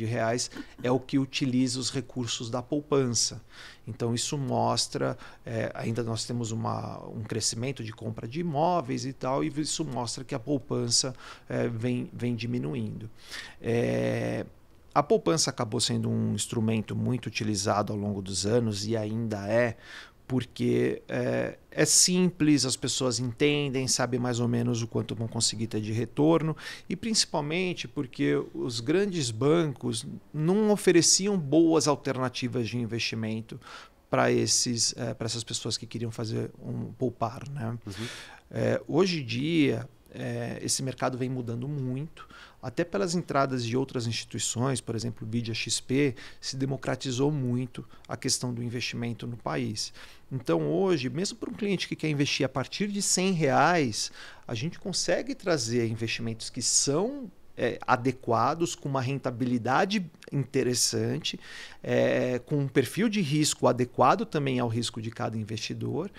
é o que utiliza os recursos da poupança. Então isso mostra, ainda nós temos um crescimento de compra de imóveis e tal, e isso mostra que a poupança vem diminuindo. A poupança acabou sendo um instrumento muito utilizado ao longo dos anos e ainda porque é simples, as pessoas entendem, sabem mais ou menos o quanto vão conseguir ter de retorno, e principalmente porque os grandes bancos não ofereciam boas alternativas de investimento para essas pessoas que queriam fazer poupar, né? Hoje em dia, esse mercado vem mudando muito, até pelas entradas de outras instituições, por exemplo, o BID XP, se democratizou muito a questão do investimento no país. Então hoje, mesmo para um cliente que quer investir a partir de R$100, a gente consegue trazer investimentos que são adequados, com uma rentabilidade interessante, com um perfil de risco adequado também ao risco de cada investidor,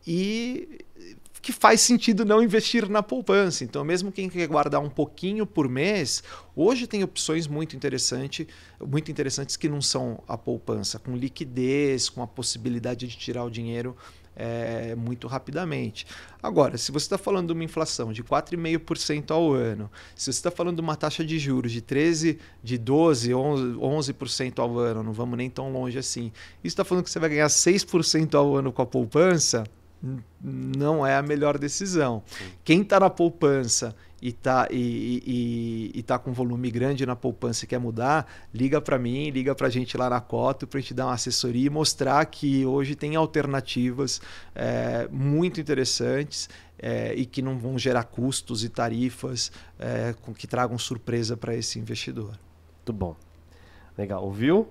e que faz sentido não investir na poupança. Então, mesmo quem quer guardar um pouquinho por mês, hoje tem opções muito interessantes que não são a poupança, com liquidez, com a possibilidade de tirar o dinheiro muito rapidamente. Agora, se você está falando de uma inflação de 4,5% ao ano, se você está falando de uma taxa de juros de 13%, de 12%, 11% ao ano, não vamos nem tão longe assim, isso está falando que você vai ganhar 6% ao ano com a poupança, não é a melhor decisão. Sim. Quem está na poupança e está com volume grande na poupança e quer mudar, liga para mim, liga para a gente lá na Coto para a gente dar uma assessoria e mostrar que hoje tem alternativas muito interessantes e que não vão gerar custos e tarifas que tragam surpresa para esse investidor. Muito bom. Legal. Ouviu?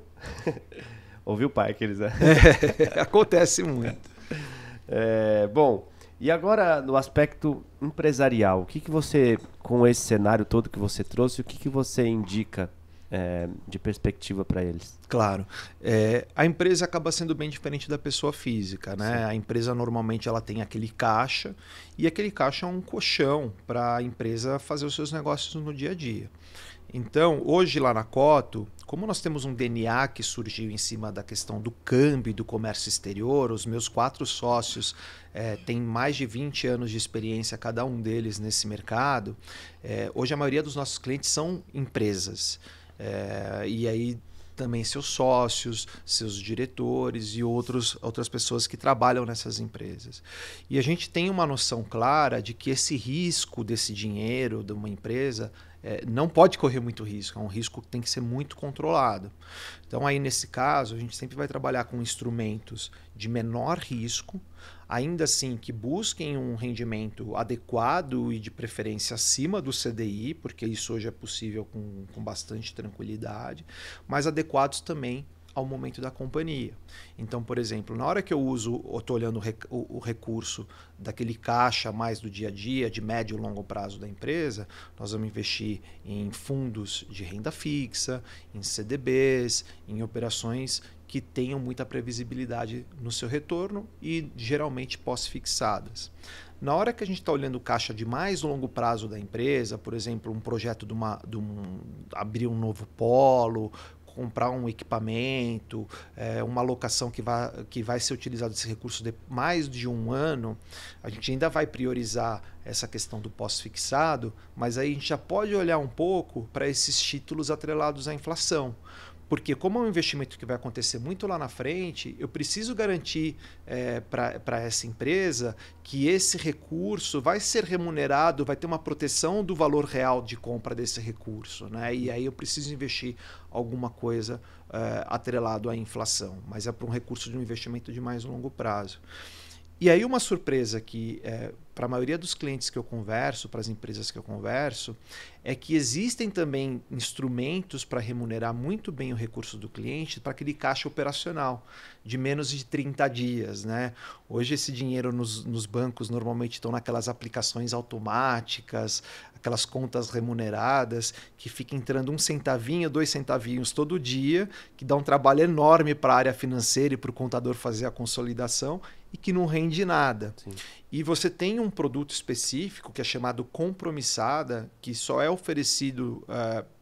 Ouviu, pai? Acontece muito. Bom, e agora no aspecto empresarial, o que você, com esse cenário todo que você trouxe, o que você indica de perspectiva para eles? Claro, a empresa acaba sendo bem diferente da pessoa física, né? Sim. A empresa normalmente ela tem aquele caixa, e aquele caixa é um colchão para a empresa fazer os seus negócios no dia a dia. Então, hoje lá na Coto, como nós temos um DNA que surgiu em cima da questão do câmbio e do comércio exterior, os meus 4 sócios têm mais de 20 anos de experiência, cada um deles nesse mercado. Hoje a maioria dos nossos clientes são empresas. E aí também seus sócios, seus diretores e outras pessoas que trabalham nessas empresas. E a gente tem uma noção clara de que esse risco desse dinheiro de uma empresa não pode correr muito risco, é um risco que tem que ser muito controlado. Então aí nesse caso a gente sempre vai trabalhar com instrumentos de menor risco, ainda assim que busquem um rendimento adequado e de preferência acima do CDI, porque isso hoje é possível com bastante tranquilidade, mas adequados também ao momento da companhia. Então, por exemplo, na hora que eu estou olhando o recurso daquele caixa mais do dia a dia, de médio e longo prazo da empresa, nós vamos investir em fundos de renda fixa, em CDBs, em operações que tenham muita previsibilidade no seu retorno e geralmente pós-fixadas. Na hora que a gente está olhando o caixa de mais longo prazo da empresa, por exemplo, um projeto abrir um novo polo, comprar um equipamento, uma alocação que vai ser utilizado esse recurso de mais de um ano, a gente ainda vai priorizar essa questão do pós-fixado, mas aí a gente já pode olhar um pouco para esses títulos atrelados à inflação. Porque como é um investimento que vai acontecer muito lá na frente, eu preciso garantir para essa empresa que esse recurso vai ser remunerado, vai ter uma proteção do valor real de compra desse recurso, né? E aí eu preciso investir alguma coisa atrelado à inflação, mas é para um recurso de um investimento de mais longo prazo. E aí uma surpresa que, para a maioria dos clientes que eu converso, para as empresas que eu converso, é que existem também instrumentos para remunerar muito bem o recurso do cliente para aquele caixa operacional de menos de 30 dias, né? Hoje esse dinheiro nos bancos normalmente estão naquelas aplicações automáticas, aquelas contas remuneradas que fica entrando 1 centavinho, 2 centavinhos todo dia, que dá um trabalho enorme para a área financeira e para o contador fazer a consolidação e que não rende nada. Sim. E você tem um produto específico que é chamado compromissada, que só é oferecido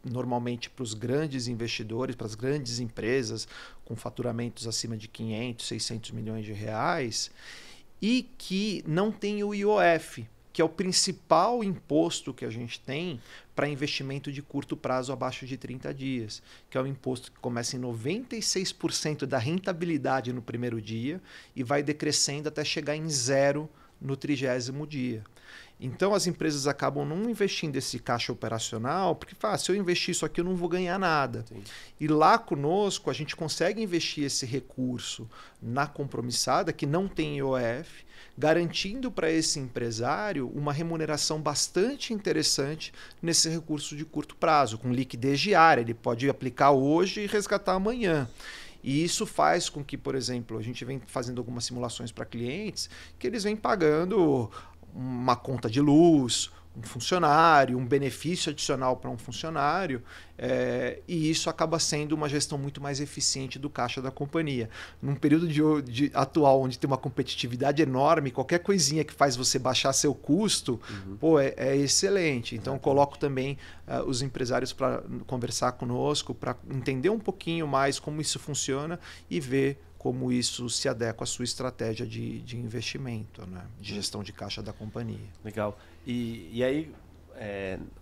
normalmente para os grandes investidores, para as grandes empresas com faturamentos acima de 500, 600 milhões de reais e que não tem o IOF, que é o principal imposto que a gente tem para investimento de curto prazo abaixo de 30 dias, que é um imposto que começa em 96% da rentabilidade no primeiro dia e vai decrescendo até chegar em 0 no 30º dia. Então as empresas acabam não investindo esse caixa operacional, porque se eu investir isso aqui eu não vou ganhar nada. Sim. E lá conosco a gente consegue investir esse recurso na compromissada, que não tem IOF, garantindo para esse empresário uma remuneração bastante interessante nesse recurso de curto prazo, com liquidez diária. Ele pode aplicar hoje e resgatar amanhã. E isso faz com que, por exemplo, a gente vem fazendo algumas simulações para clientes que eles vêm pagando uma conta de luz, um funcionário, um benefício adicional para um funcionário, e isso acaba sendo uma gestão muito mais eficiente do caixa da companhia. Num período atual, onde tem uma competitividade enorme, qualquer coisinha que faz você baixar seu custo, é excelente. Então, eu coloco também os empresários para conversar conosco, para entender um pouquinho mais como isso funciona e ver como isso se adequa à sua estratégia de investimento, né? De gestão de caixa da companhia. Legal. E aí,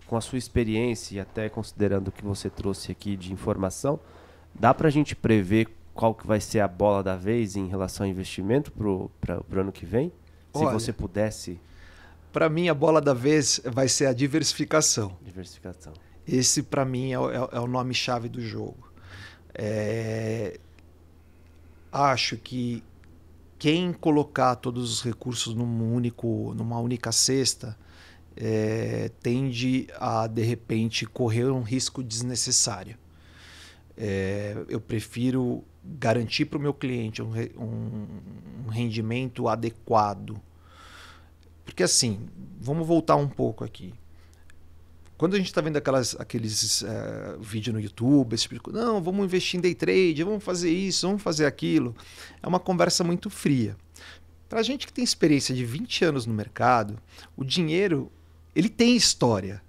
com a sua experiência e até considerando o que você trouxe aqui de informação, dá para a gente prever qual que vai ser a bola da vez em relação ao investimento para o ano que vem? Olha, se você pudesse... Para mim, a bola da vez vai ser a diversificação. Diversificação. Esse, para mim, é o nome-chave do jogo. Acho que quem colocar todos os recursos numa única cesta tende a, de repente, correr um risco desnecessário. Eu prefiro garantir para o meu cliente um rendimento adequado. Porque assim, vamos voltar um pouco aqui. Quando a gente está vendo aqueles vídeos no YouTube, esse tipo de coisa, não, vamos investir em day trade, vamos fazer isso, vamos fazer aquilo, é uma conversa muito fria. Para a gente que tem experiência de 20 anos no mercado, o dinheiro, ele tem história.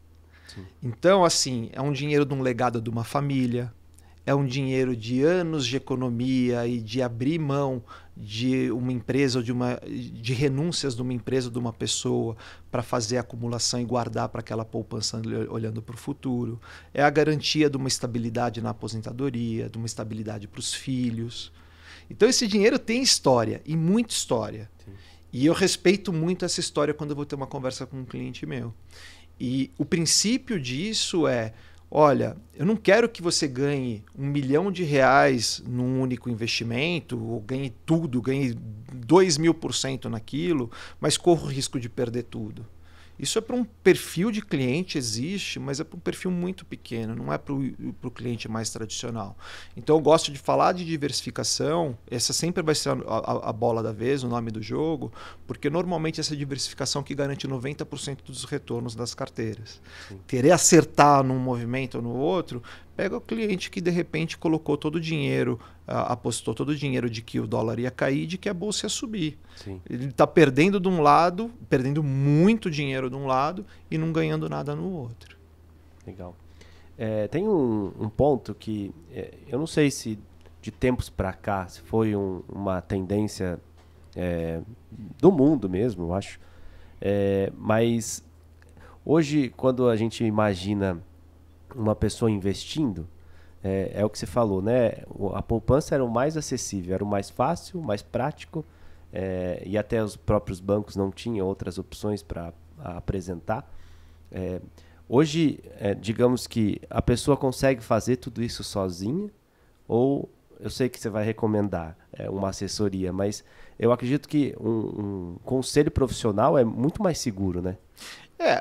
Sim. Então, assim, é um dinheiro de um legado de uma família, é um dinheiro de anos de economia e de abrir mão de uma empresa ou de renúncias de uma empresa ou de uma pessoa para fazer a acumulação e guardar para aquela poupança olhando para o futuro. É a garantia de uma estabilidade na aposentadoria, de uma estabilidade para os filhos. Então esse dinheiro tem história, e muita história. Sim. E eu respeito muito essa história quando eu vou ter uma conversa com um cliente meu. E o princípio disso é, olha, eu não quero que você ganhe R$1 milhão num único investimento, ou ganhe tudo, ganhe 2.000% naquilo, mas corro o risco de perder tudo. Isso é para um perfil de cliente, existe, mas é para um perfil muito pequeno, não é para o cliente mais tradicional. Então eu gosto de falar de diversificação, essa sempre vai ser a bola da vez, o nome do jogo, porque normalmente essa diversificação que garante 90% dos retornos das carteiras. Sim. Querer acertar num movimento ou no outro, pega o cliente que de repente colocou todo o dinheiro, apostou todo o dinheiro de que o dólar ia cair, de que a bolsa ia subir. Sim. Ele está perdendo de um lado, perdendo muito dinheiro de um lado e não ganhando nada no outro. Legal. Tem um ponto que eu não sei se de tempos para cá se foi uma tendência do mundo mesmo, eu acho. Mas hoje, quando a gente imagina uma pessoa investindo, é o que você falou, né? A poupança era o mais acessível, era o mais fácil, o mais prático, e até os próprios bancos não tinham outras opções para apresentar. Hoje, digamos que a pessoa consegue fazer tudo isso sozinha, ou eu sei que você vai recomendar uma assessoria, mas eu acredito que um conselho profissional é muito mais seguro, né?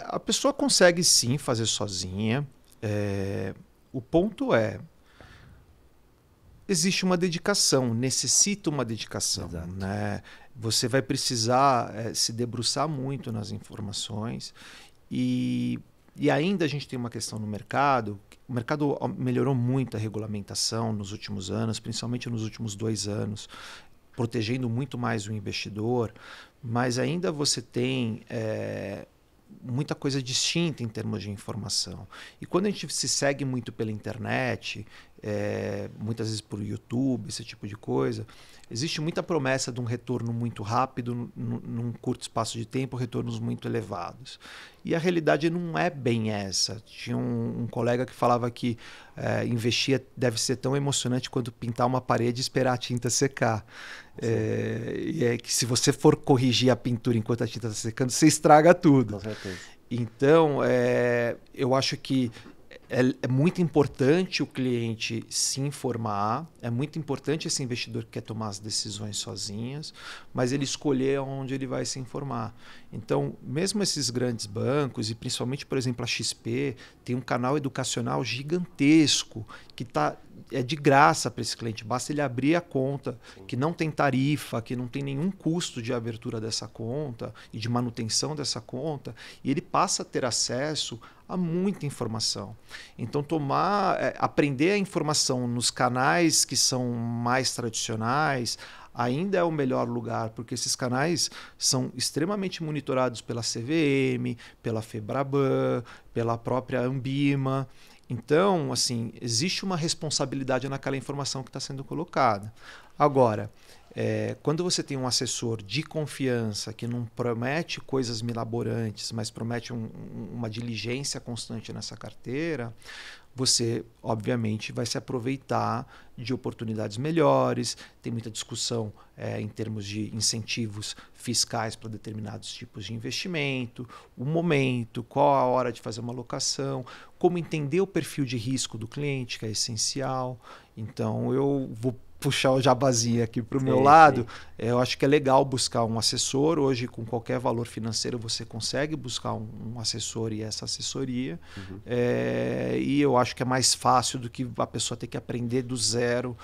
A pessoa consegue sim fazer sozinha. O ponto existe uma dedicação, necessita uma dedicação. Né? Você vai precisar se debruçar muito nas informações e ainda a gente tem uma questão no mercado. O mercado melhorou muito a regulamentação nos últimos anos, principalmente nos últimos 2 anos, protegendo muito mais o investidor, mas ainda você tem muita coisa distinta em termos de informação. E quando a gente se segue muito pela internet, muitas vezes por YouTube, esse tipo de coisa, existe muita promessa de um retorno muito rápido, num curto espaço de tempo, retornos muito elevados. E a realidade não é bem essa. Tinha um colega que falava que investir deve ser tão emocionante quanto pintar uma parede e esperar a tinta secar. E que se você for corrigir a pintura enquanto a tinta está secando, você estraga tudo. Com certeza. Então, eu acho que é muito importante o cliente se informar, é muito importante esse investidor que quer tomar as decisões sozinhas, mas ele escolher onde ele vai se informar. Então, mesmo esses grandes bancos, e principalmente, por exemplo, a XP, tem um canal educacional gigantesco que é de graça para esse cliente. Basta ele abrir a conta, que não tem tarifa, que não tem nenhum custo de abertura dessa conta e de manutenção dessa conta, e ele passa a ter acesso a muita informação. Então, aprender a informação nos canais que são mais tradicionais ainda é o melhor lugar, porque esses canais são extremamente monitorados pela CVM, pela Febraban, pela própria Anbima. Então, assim, existe uma responsabilidade naquela informação que está sendo colocada. Agora, quando você tem um assessor de confiança que não promete coisas milaborantes, mas promete uma diligência constante nessa carteira, você, obviamente, vai se aproveitar de oportunidades melhores. Tem muita discussão em termos de incentivos fiscais para determinados tipos de investimento, o momento, qual a hora de fazer uma alocação, como entender o perfil de risco do cliente, que é essencial. Então, eu vou puxar o jabazinho aqui para o meu lado. Eu acho que é legal buscar um assessor. Hoje, com qualquer valor financeiro, você consegue buscar um assessor e essa assessoria. Uhum. E eu acho que é mais fácil do que a pessoa ter que aprender do zero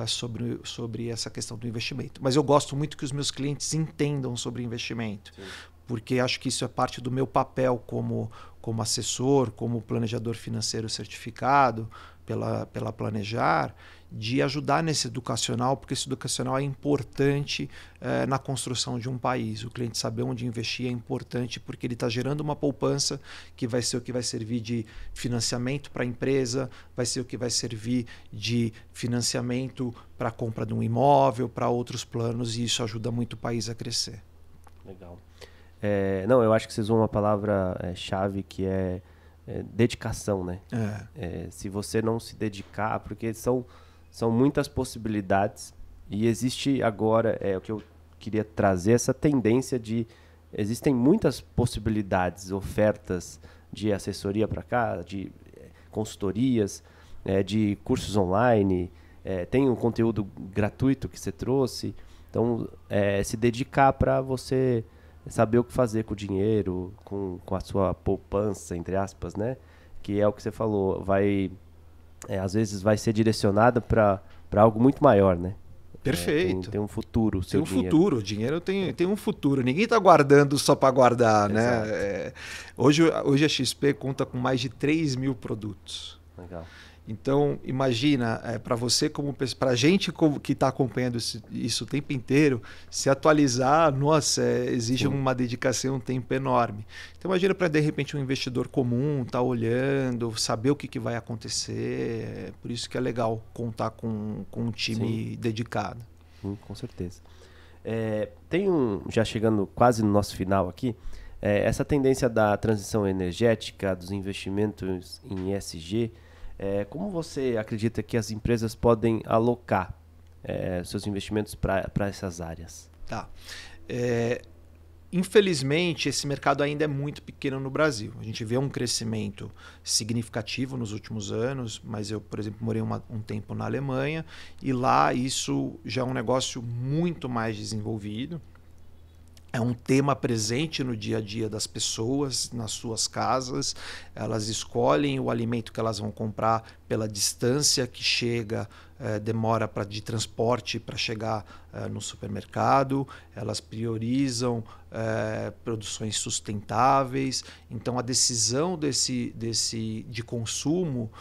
sobre essa questão do investimento. Mas eu gosto muito que os meus clientes entendam sobre investimento. Sim. Porque acho que isso é parte do meu papel como assessor, como planejador financeiro certificado, pela Planejar, de ajudar nesse educacional, porque esse educacional é importante na construção de um país. O cliente saber onde investir é importante porque ele está gerando uma poupança que vai ser o que vai servir de financiamento para a empresa, vai ser o que vai servir de financiamento para a compra de um imóvel, para outros planos, e isso ajuda muito o país a crescer. Legal. Não, eu acho que vocês usam uma palavra-chave que é dedicação, né? Se você não se dedicar, porque são muitas possibilidades e existe agora, o que eu queria trazer, essa tendência de... Existem muitas possibilidades, ofertas de assessoria para cá, de consultorias, de cursos online, tem um conteúdo gratuito que você trouxe. Então, se dedicar para você saber o que fazer com o dinheiro, com a sua poupança, entre aspas, né? Que é o que você falou, às vezes vai ser direcionado para algo muito maior, né? Perfeito. Tem um futuro, o seu dinheiro. Futuro, o dinheiro tem um futuro. Ninguém está guardando só para guardar, né? Hoje a XP conta com mais de 3 mil produtos. Legal. Então, imagina, para você, para a gente que está acompanhando isso o tempo inteiro, se atualizar, nossa, exige uma dedicação, um tempo enorme. Então, imagina para, de repente, um investidor comum estar muito saber o que vai acontecer. Por isso que é legal contar com um time dedicado. Com certeza. Já chegando quase no nosso final aqui, essa tendência da transição energética, dos investimentos em ESG, como você acredita que as empresas podem alocar seus investimentos para essas áreas? Tá. Infelizmente, esse mercado ainda é muito pequeno no Brasil. A gente vê um crescimento significativo nos últimos anos, mas eu, por exemplo, morei um tempo na Alemanha e lá isso já é um negócio muito mais desenvolvido. É um tema presente no dia a dia das pessoas, nas suas casas. Elas escolhem o alimento que elas vão comprar pela distância que chega, demora de transporte para chegar no supermercado. Elas priorizam produções sustentáveis. Então, a decisão de consumo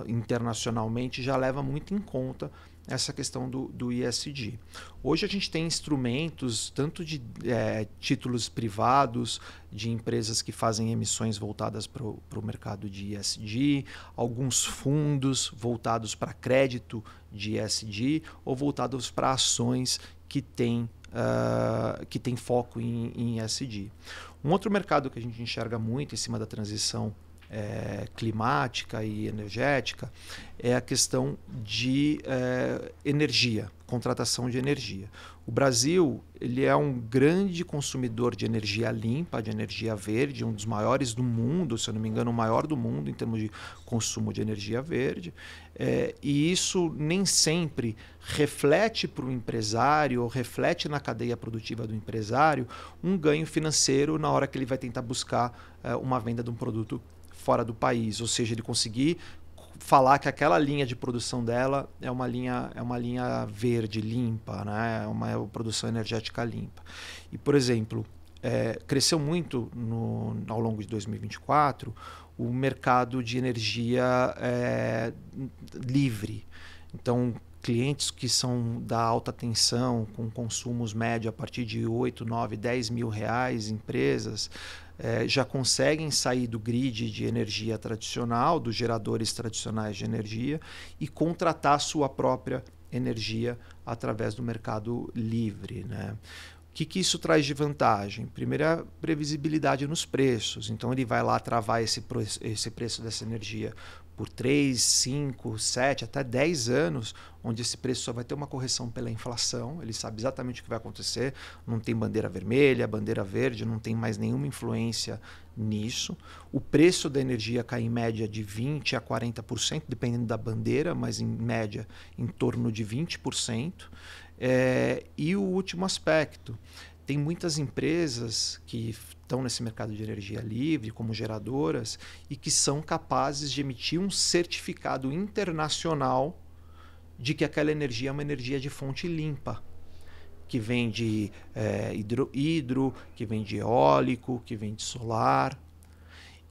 internacionalmente já leva muito em conta essa questão do ESG. Hoje a gente tem instrumentos, tanto de títulos privados, de empresas que fazem emissões voltadas para o mercado de ESG, alguns fundos voltados para crédito de ESG ou voltados para ações que têm foco em ESG. Um outro mercado que a gente enxerga muito em cima da transição climática e energética é a questão de energia, contratação de energia. O Brasil ele é um grande consumidor de energia limpa, de energia verde, um dos maiores do mundo, se eu não me engano, o maior do mundo em termos de consumo de energia verde. E isso nem sempre reflete para o empresário ou reflete na cadeia produtiva do empresário um ganho financeiro na hora que ele vai tentar buscar uma venda de um produto fora do país, ou seja, ele conseguir falar que aquela linha de produção dela é uma linha verde, limpa, né? É uma produção energética limpa. E, por exemplo, cresceu muito ao longo de 2024 o mercado de energia livre. Então, clientes que são da alta tensão, com consumos médios a partir de 8, 9, 10 mil reais, empresas, já conseguem sair do grid de energia tradicional, dos geradores tradicionais de energia, e contratar a sua própria energia através do mercado livre, né? O que isso traz de vantagem? Primeiro, a previsibilidade nos preços. Então, ele vai lá travar esse preço dessa energia por 3, 5, 7, até 10 anos, onde esse preço só vai ter uma correção pela inflação. Ele sabe exatamente o que vai acontecer. Não tem bandeira vermelha, bandeira verde, não tem mais nenhuma influência nisso. O preço da energia cai em média de 20% a 40%, dependendo da bandeira, mas em média em torno de 20%. E o último aspecto, tem muitas empresas que estão nesse mercado de energia livre, como geradoras, e que são capazes de emitir um certificado internacional de que aquela energia é uma energia de fonte limpa, que vem de hidro, que vem de eólico, que vem de solar.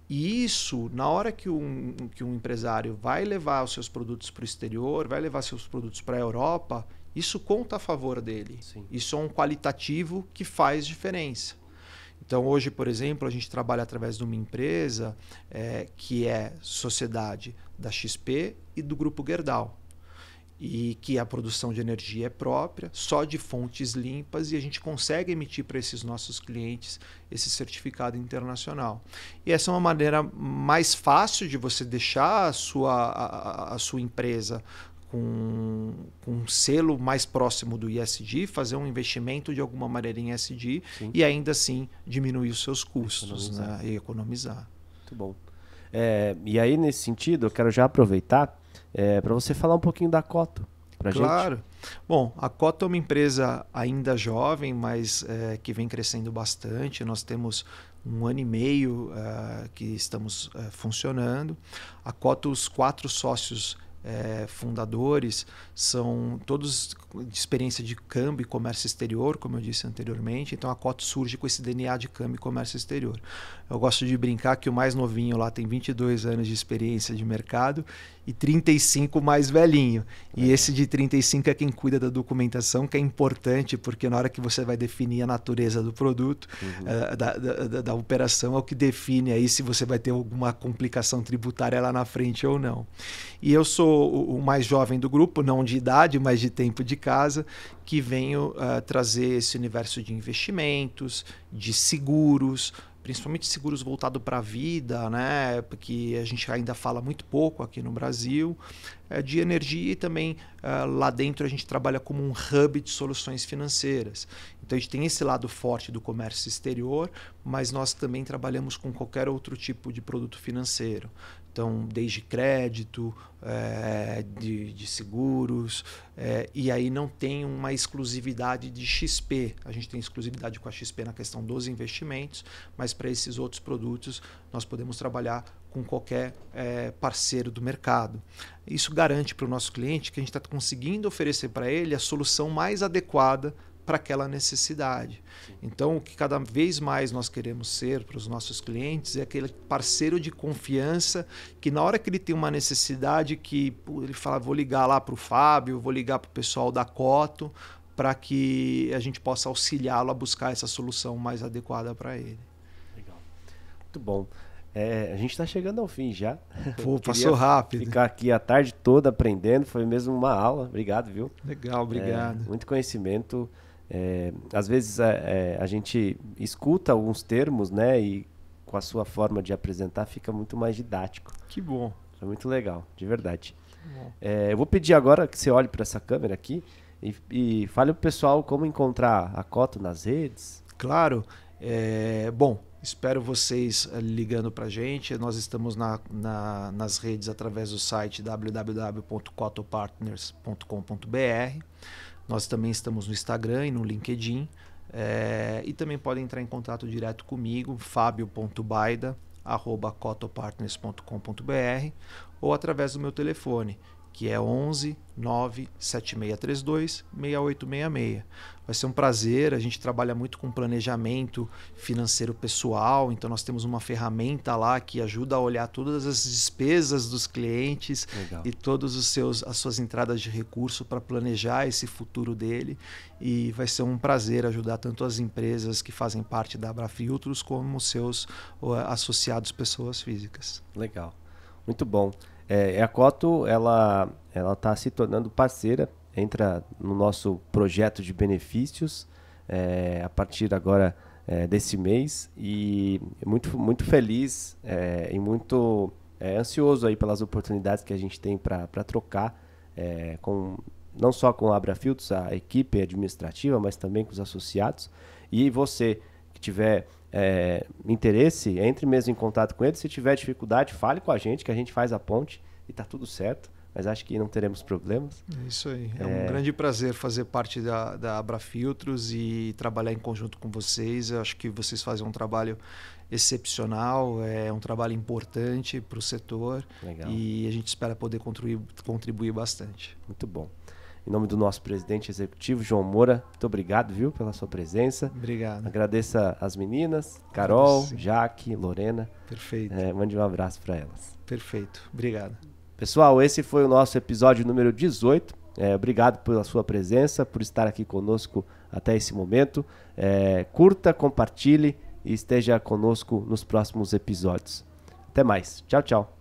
E isso, na hora que um empresário vai levar os seus produtos para o exterior, vai levar seus produtos para a Europa, isso conta a favor dele. Sim. Isso é um qualitativo que faz diferença. Então, hoje, por exemplo, a gente trabalha através de uma empresa que é sociedade da XP e do Grupo Gerdau. E que a produção de energia é própria, só de fontes limpas, e a gente consegue emitir para esses nossos clientes esse certificado internacional. E essa é uma maneira mais fácil de você deixar a sua empresa com um selo mais próximo do ESG, fazer um investimento de alguma maneira em ESG. Sim. E ainda assim diminuir os seus custos, né? E economizar. Muito bom. E aí, nesse sentido, eu quero já aproveitar para você falar um pouquinho da Coto para gente. Claro. Bom, a Coto é uma empresa ainda jovem, mas que vem crescendo bastante. Nós temos 1 ano e meio que estamos funcionando. A Coto, os 4 sócios fundadores são todos de experiência de câmbio e comércio exterior, como eu disse anteriormente. Então a Coto surge com esse DNA de câmbio e comércio exterior. Eu gosto de brincar que o mais novinho lá tem 22 anos de experiência de mercado e 35 mais velhinho. E esse de 35 é quem cuida da documentação, que é importante, porque na hora que você vai definir a natureza do produto, da operação, é o que define aí se você vai ter alguma complicação tributária lá na frente ou não. E eu sou o mais jovem do grupo, não de idade, mas de tempo de casa, que venho trazer esse universo de investimentos, de seguros, principalmente seguros voltados para a vida, né? Porque a gente ainda fala muito pouco aqui no Brasil, de energia, e também lá dentro a gente trabalha como um hub de soluções financeiras. Então a gente tem esse lado forte do comércio exterior, mas nós também trabalhamos com qualquer outro tipo de produto financeiro. Então, desde crédito, de seguros, e aí não tem uma exclusividade de XP. A gente tem exclusividade com a XP na questão dos investimentos, mas para esses outros produtos nós podemos trabalhar com qualquer parceiro do mercado. Isso garante para o nosso cliente que a gente está conseguindo oferecer para ele a solução mais adequada para aquela necessidade. Então, o que cada vez mais nós queremos ser para os nossos clientes é aquele parceiro de confiança que na hora que ele tem uma necessidade, que ele fala, vou ligar lá para o Fábio, vou ligar para o pessoal da Coto, para que a gente possa auxiliá-lo a buscar essa solução mais adequada para ele. Legal. Muito bom. A gente está chegando ao fim já. Pô, passou rápido. Ficar aqui a tarde toda aprendendo, foi mesmo uma aula. Obrigado, viu? Legal, obrigado. Muito conhecimento. Às vezes a gente escuta alguns termos, né? E com a sua forma de apresentar fica muito mais didático. Que bom. É muito legal, de verdade. Eu vou pedir agora que você olhe para essa câmera aqui e fale para o pessoal como encontrar a Coto nas redes. Claro. Bom, espero vocês ligando para a gente. Nós estamos nas redes através do site www.cotopartners.com.br. Nós também estamos no Instagram e no LinkedIn. E também podem entrar em contato direto comigo, fabio.baida@cotopartners.com.br, ou através do meu telefone, que é 11 97632 6866. Vai ser um prazer. A gente trabalha muito com planejamento financeiro pessoal, então nós temos uma ferramenta lá que ajuda a olhar todas as despesas dos clientes. Legal. E todas as suas entradas de recurso para planejar esse futuro dele. E vai ser um prazer ajudar tanto as empresas que fazem parte da Abrafiltros como os seus associados, pessoas físicas. Legal, muito bom. A Coto, ela está se tornando parceira, entra no nosso projeto de benefícios a partir agora desse mês, e muito feliz e muito ansioso aí pelas oportunidades que a gente tem para trocar não só com a Abrafiltros, a equipe administrativa, mas também com os associados. E você que tiver interesse, entre mesmo em contato com eles. Se tiver dificuldade, fale com a gente, que a gente faz a ponte e tá tudo certo. Mas acho que não teremos problemas. Isso aí. É um grande prazer fazer parte da Abrafiltros e trabalhar em conjunto com vocês. Eu acho que vocês fazem um trabalho excepcional, é um trabalho importante para o setor. Legal. E a gente espera poder contribuir bastante. Muito bom. Em nome do nosso presidente executivo, João Moura, muito obrigado, viu, pela sua presença. Obrigado. Agradeça as meninas, Carol, Jaque, Lorena. Perfeito. Mande um abraço para elas. Perfeito. Obrigado. Pessoal, esse foi o nosso episódio número 18. Obrigado pela sua presença, por estar aqui conosco até esse momento. Curta, compartilhe e esteja conosco nos próximos episódios. Até mais. Tchau, tchau.